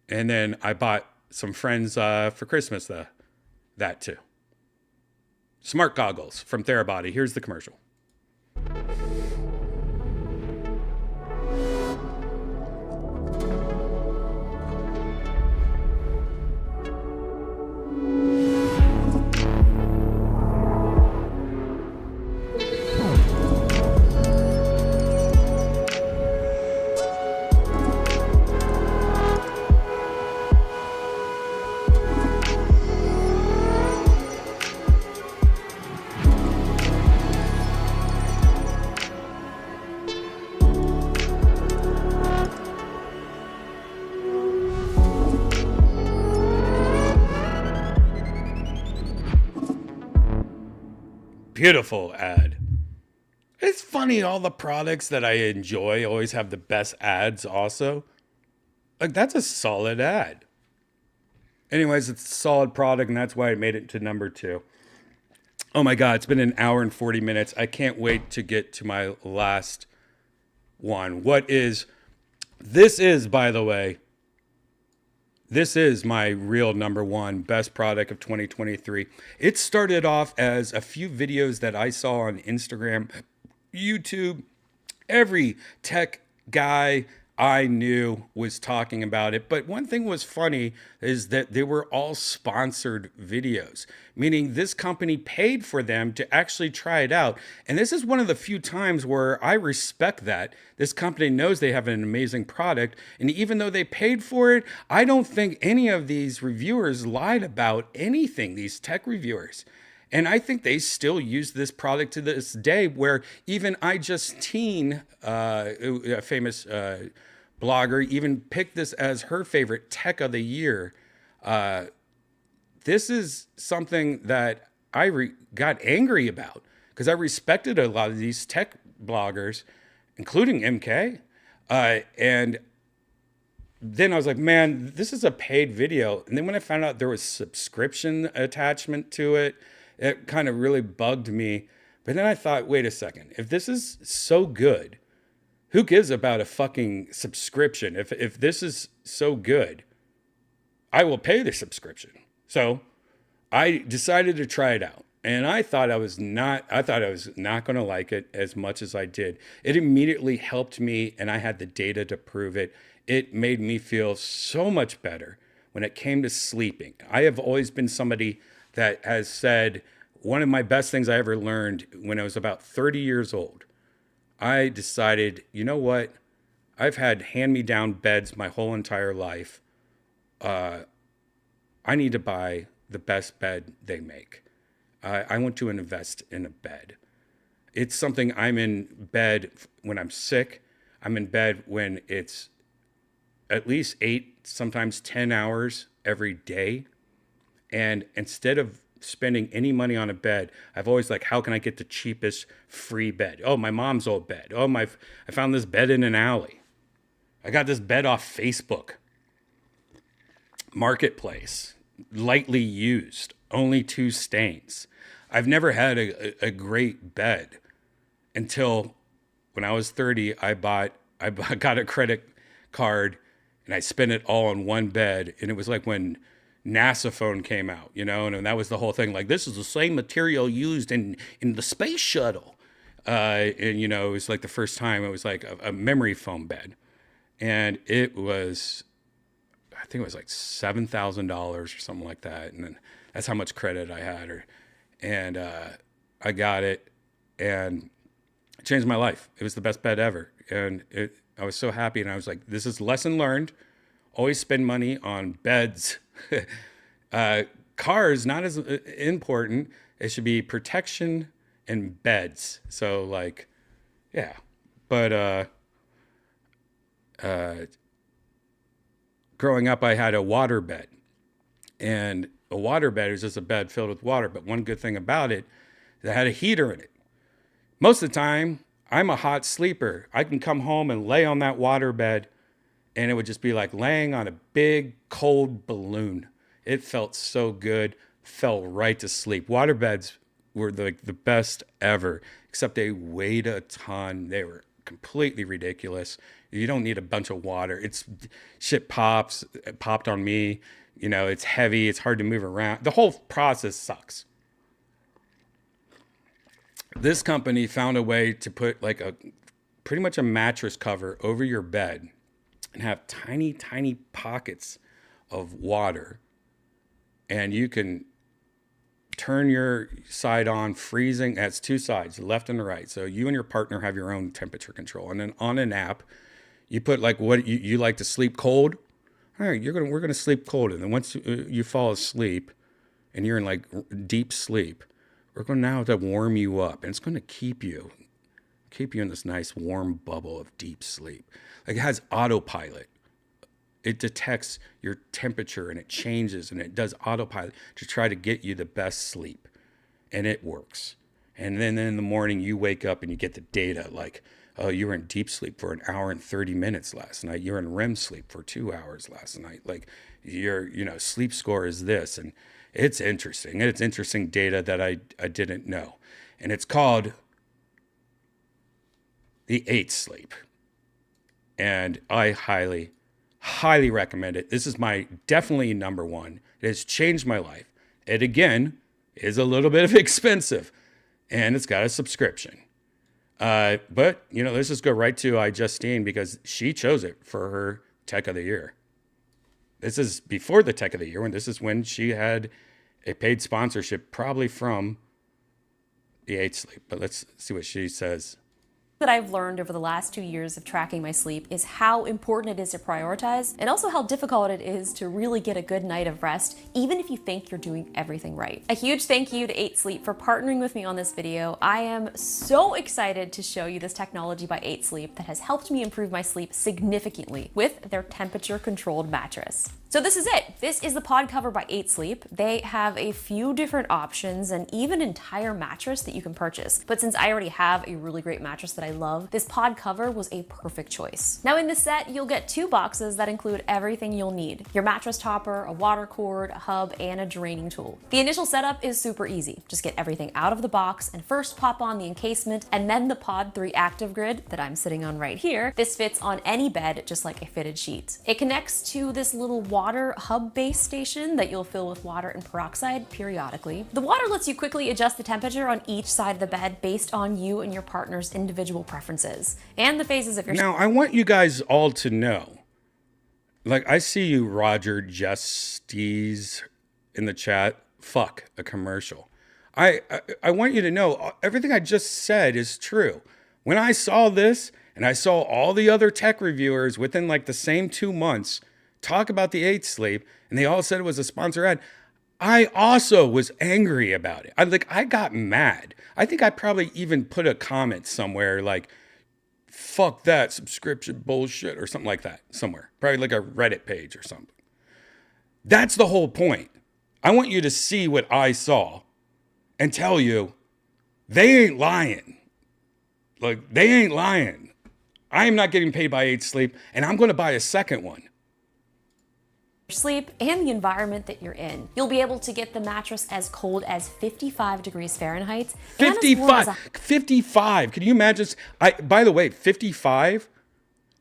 And then I bought some friends for Christmas that too. Smart goggles from Therabody. Here's the commercial. Beautiful ad. It's funny, all the products that I enjoy always have the best ads also. Like, that's a solid ad. Anyways, it's a solid product, and that's why I made it to number 2. Oh my God, it's been an hour and 40 minutes. I can't wait to get to my last one. This is, by the way, this is my real number 1 best product of 2023. It started off as a few videos that I saw on Instagram, YouTube. Every tech guy I knew was talking about it. But one thing was funny is that they were all sponsored videos, meaning this company paid for them to actually try it out. And this is one of the few times where I respect that. This company knows they have an amazing product. And even though they paid for it, I don't think any of these reviewers lied about anything, these tech reviewers. And I think they still use this product to this day, where even iJustine, a famous blogger, even picked this as her favorite tech of the year. This is something that I got angry about, because I respected a lot of these tech bloggers, including MK. And then I was like, man, this is a paid video. And then when I found out there was subscription attachment to it, it kind of really bugged me. But then I thought, wait a second, if this is so good, who gives about a fucking subscription? If this is so good, I will pay the subscription. So I decided to try it out. And I thought I was not going to like it as much as I did. It immediately helped me, and I had the data to prove it. It made me feel so much better when it came to sleeping. I have always been somebody that has said, one of my best things I ever learned when I was about 30 years old, I decided, you know what? I've had hand-me-down beds my whole entire life. I need to buy the best bed they make. I want to invest in a bed. It's something I'm in bed when I'm sick. I'm in bed when it's at least 8, sometimes 10 hours every day. And instead of spending any money on a bed, I've always like, how can I get the cheapest free bed? Oh, my mom's old bed. Oh, I found this bed in an alley. I got this bed off Facebook Marketplace, lightly used, only 2 stains. I've never had a great bed until when I was 30. I got a credit card and I spent it all on one bed. And it was like when NASA phone came out, you know, and that was the whole thing. Like, this is the same material used in the space shuttle. And, you know, it was like the first time it was like a memory foam bed. And it was, I think it was like $7,000 or something like that. And then that's how much credit I had. And I got it, and it changed my life. It was the best bed ever. And I was so happy. And I was like, this is lesson learned. Always spend money on beds. Cars, not as important. It should be protection and beds. So like, yeah. But growing up, I had a water bed. And a water bed is just a bed filled with water. But one good thing about it, it had a heater in it. Most of the time, I'm a hot sleeper. I can come home and lay on that water bed, and it would just be like laying on a big, cold balloon. It felt so good, fell right to sleep. Water beds were the best ever, except they weighed a ton. They were completely ridiculous. You don't need a bunch of water. Shit popped on me. You know, it's heavy. It's hard to move around. The whole process sucks. This company found a way to put like pretty much a mattress cover over your bed and have tiny, tiny pockets of water. And you can turn your side on freezing. That's 2 sides, the left and the right. So you and your partner have your own temperature control. And then on an app, you put like what you like to sleep cold. All right, we're gonna sleep cold, and then once you fall asleep, and you're in like deep sleep, we're going now to warm you up, and it's going to keep you in this nice warm bubble of deep sleep. Like, it has autopilot. It detects your temperature and it changes, and it does autopilot to try to get you the best sleep, and it works. And then in the morning you wake up and you get the data like, oh, you were in deep sleep for 1 hour and 30 minutes last night. You're in REM sleep for 2 hours last night. Like, your sleep score is this. And it's interesting. And it's interesting data that I didn't know. And it's called the 8 Sleep. And I highly, highly recommend it. This is my definitely number one. It has changed my life. It, again, is a little bit expensive. And it's got a subscription. But, let's just go right to iJustine because she chose it for her Tech of the Year. This is before the Tech of the Year, and this is when she had a paid sponsorship, probably from the 8 Sleep. But let's see what she says. That I've learned over the last 2 years of tracking my sleep is how important it is to prioritize, and also how difficult it is to really get a good night of rest, even if you think you're doing everything right. A huge thank you to 8 Sleep for partnering with me on this video. I am so excited to show you this technology by 8 Sleep that has helped me improve my sleep significantly with their temperature-controlled mattress. So this is it. This is the pod cover by 8 Sleep. They have a few different options and even an entire mattress that you can purchase. But since I already have a really great mattress that I love, this pod cover was a perfect choice. Now in this set, you'll get 2 boxes that include everything you'll need. Your mattress topper, a water cord, a hub, and a draining tool. The initial setup is super easy. Just get everything out of the box and first pop on the encasement and then the Pod 3 Active Grid that I'm sitting on right here. This fits on any bed just like a fitted sheet. It connects to this little water hub base station that you'll fill with water and peroxide periodically. The water lets you quickly adjust the temperature on each side of the bed based on you and your partner's individual preferences and the phases of your Now, I want you guys all to know, like, I see you, Roger Justice, in the chat. Fuck a commercial. I want you to know everything I just said is true. When I saw this and I saw all the other tech reviewers within like the same 2 months talk about the 8 Sleep, and they all said it was a sponsor ad, I also was angry about it. I got mad. I think I probably even put a comment somewhere like, fuck that subscription bullshit or something like that somewhere. Probably like a Reddit page or something. That's the whole point. I want you to see what I saw and tell you they ain't lying. Like, they ain't lying. I am not getting paid by 8 Sleep, and I'm going to buy a second one. Sleep and the environment that you're in. You'll be able to get the mattress as cold as 55 degrees Fahrenheit. 55. Can you imagine? By the way, 55,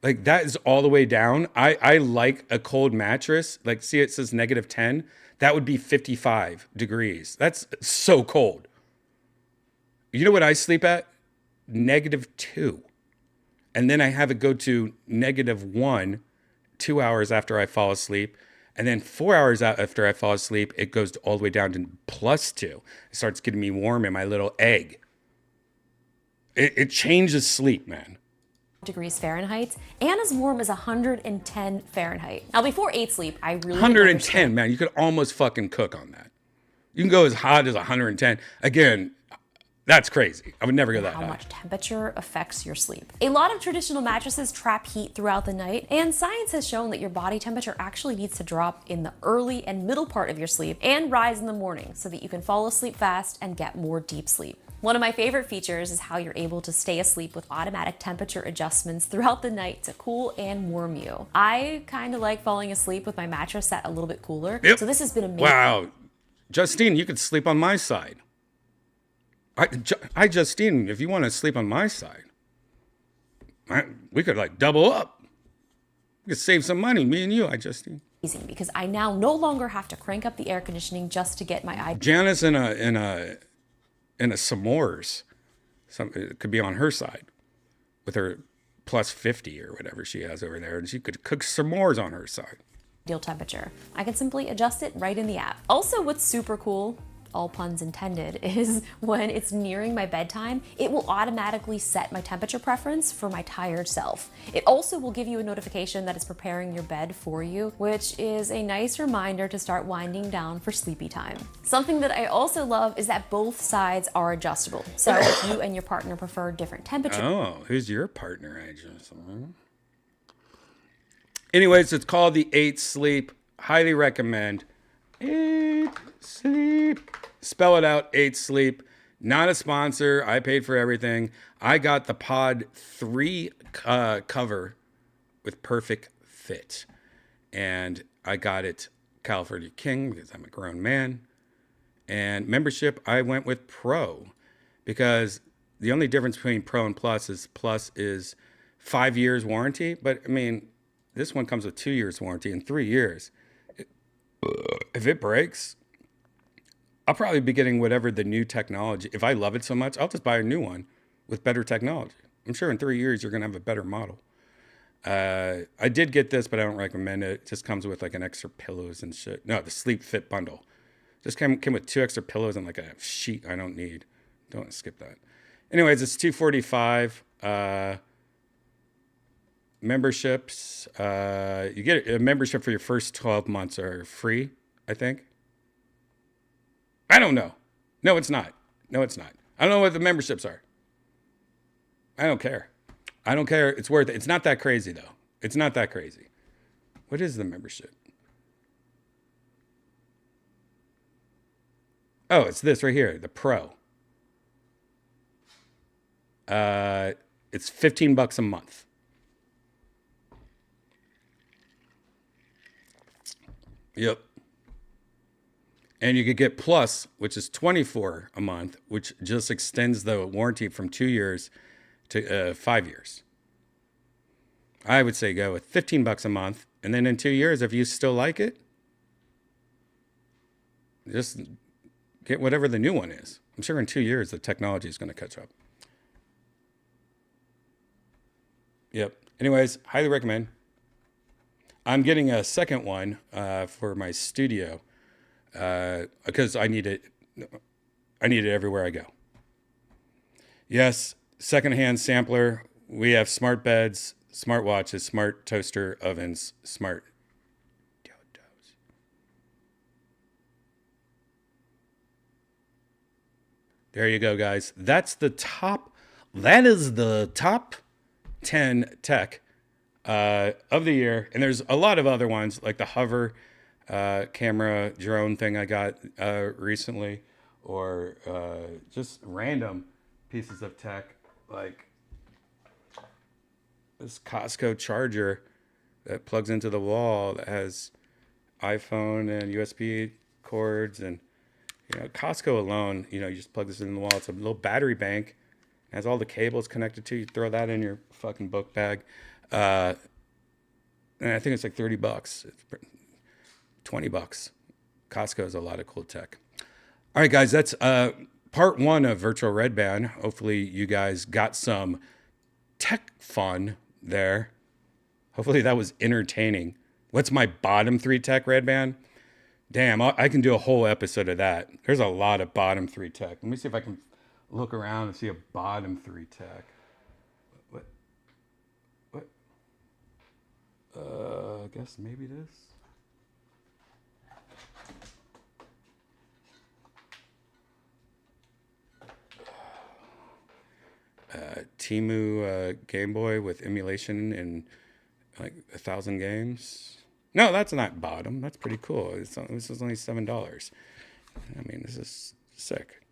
like that is all the way down. I like a cold mattress. Like, see, it says -10. That would be 55 degrees. That's so cold. You know what I sleep at? -2. And then I have it go to -1 2 hours after I fall asleep. And then 4 hours after I fall asleep, it goes all the way down to +2. It starts getting me warm in my little egg. It changes sleep, man. Degrees Fahrenheit and as warm as 110 Fahrenheit. Now before 8 Sleep, I really 110, man. You could almost fucking cook on that. You can go as hot as 110. Again, that's crazy. I would never go that high. How much temperature affects your sleep. A lot of traditional mattresses trap heat throughout the night, and science has shown that your body temperature actually needs to drop in the early and middle part of your sleep and rise in the morning so that you can fall asleep fast and get more deep sleep. One of my favorite features is how you're able to stay asleep with automatic temperature adjustments throughout the night to cool and warm you. I kind of like falling asleep with my mattress set a little bit cooler, so this has been amazing. Wow. Justine, you could sleep on my side. Justine, if you want to sleep on my side, we could like double up. We could save some money, me and you, Justine. Because I now no longer have to crank up the air conditioning just to get my eye. Janice in a s'mores. It could be on her side with her +50 or whatever she has over there, and she could cook s'mores on her side. Ideal temperature. I can simply adjust it right in the app. Also, what's super cool, all puns intended, is when it's nearing my bedtime, it will automatically set my temperature preference for my tired self. It also will give you a notification that it's preparing your bed for you, which is a nice reminder to start winding down for sleepy time. Something that I also love is that both sides are adjustable. So if you and your partner prefer different temperatures. Oh, who's your partner, Anyways, it's called the 8 Sleep. Highly recommend. 8 Sleep. Spell it out, 8 Sleep. Not a sponsor. I paid for everything. I got the Pod 3 cover with perfect fit. And I got it California King because I'm a grown man. And membership, I went with Pro because the only difference between Pro and Plus is 5 years warranty. But I mean, this one comes with 2 years warranty and 3 years. If it breaks, I'll probably be getting whatever the new technology. If I love it so much, I'll just buy a new one with better technology. I'm sure in 3 years, you're going to have a better model. I did get this, but I don't recommend it. It just comes with like an extra pillows and shit. No, the Sleep Fit bundle. Just came with 2 extra pillows and like a sheet I don't need. Don't skip that. Anyways, it's $245. Memberships. You get a membership for your first 12 months are free, I think. I don't know. No, it's not. I don't know what the memberships are. I don't care. It's worth it. It's not that crazy, though. It's not that crazy. What is the membership? Oh, it's this right here, the Pro. It's $15 a month. Yep. And you could get Plus, which is $24 a month, which just extends the warranty from 2 years to 5 years. I would say go with $15 a month, and then in 2 years, if you still like it, just get whatever the new one is. I'm sure in 2 years the technology is going to catch up. Yep. Anyways, highly recommend. I'm getting a second one for my studio because I need it. I need it everywhere I go. Yes, secondhand sampler. We have smart beds, smart watches, smart toaster ovens, smart dildos. There you go, guys. That is the top 10 tech of the year. And there's a lot of other ones like the hover camera drone thing I got recently, or just random pieces of tech like this Costco charger that plugs into the wall that has iPhone and USB cords. And Costco alone, you just plug this in the wall. It's a little battery bank. It has all the cables connected to you. Throw that in your fucking book bag. And I think it's like $30. It's $20. Costco has a lot of cool tech. All right, guys, that's part one of Virtual Redban. Hopefully you guys got some tech fun there. Hopefully that was entertaining. What's my bottom 3 tech, Redban? Damn, I can do a whole episode of that. There's a lot of bottom 3 tech. Let me see if I can look around and see a bottom 3 tech. What? I guess maybe this. Temu Game Boy with emulation in like 1,000 games. No, that's not bottom. That's pretty cool. This is only $7. I mean, this is sick.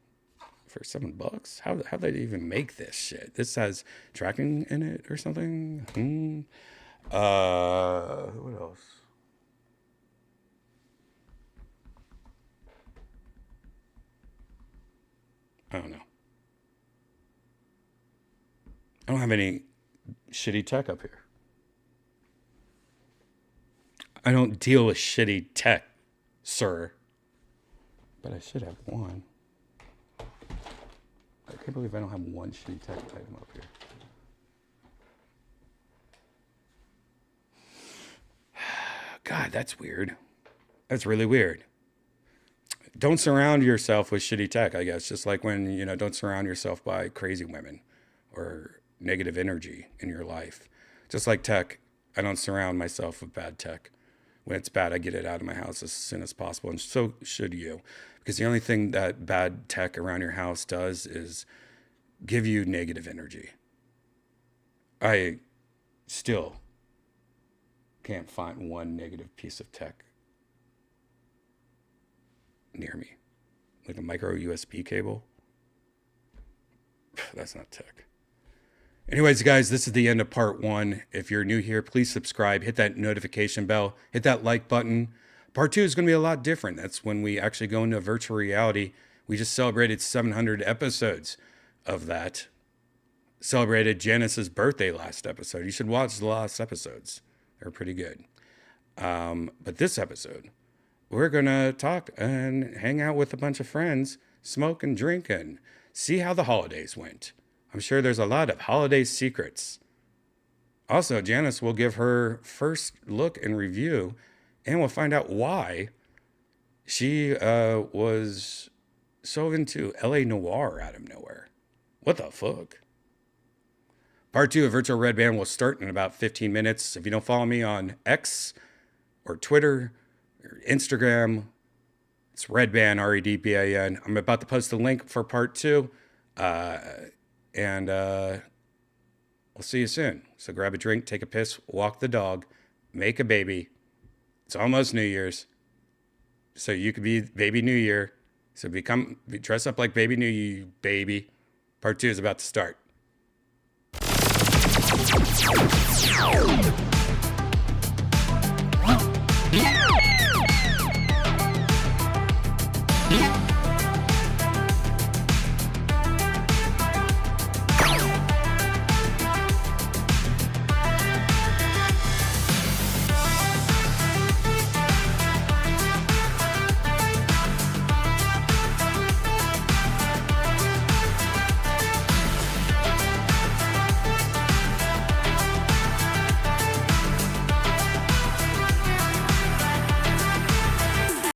For $7? How they even make this shit? This has tracking in it or something? What else? I don't know. I don't have any shitty tech up here. I don't deal with shitty tech, sir. But I should have one. I can't believe I don't have one shitty tech item up here. God, that's weird. That's really weird. Don't surround yourself with shitty tech, I guess. Just like when, don't surround yourself by crazy women or negative energy in your life. Just like tech, I don't surround myself with bad tech. When it's bad, I get it out of my house as soon as possible, and so should you. Because the only thing that bad tech around your house does is give you negative energy. I still can't find one negative piece of tech near me. Like a micro USB cable. That's not tech. Anyways, guys, this is the end of part one. If you're new here, please subscribe, hit that notification bell, hit that like button. Part two is going to be a lot different. That's when we actually go into virtual reality. We just celebrated 700 episodes of that. Celebrated Janice's birthday last episode. You should watch the last episodes. They're pretty good. But this episode, we're going to talk and hang out with a bunch of friends, smoke and drink and see how the holidays went. I'm sure there's a lot of holiday secrets. Also, Janice will give her first look and review, and we'll find out why she was so into LA Noire out of nowhere. What the fuck? Part two of Virtual Redban will start in about 15 minutes. If you don't follow me on X or Twitter or Instagram, it's Redban, Redban. I'm about to post the link for part two. And we'll see you soon. So grab a drink, take a piss, walk the dog, make a baby. It's almost New Year's. So you could be baby New Year So dress up like Baby New You, baby. Part 2 is about to start.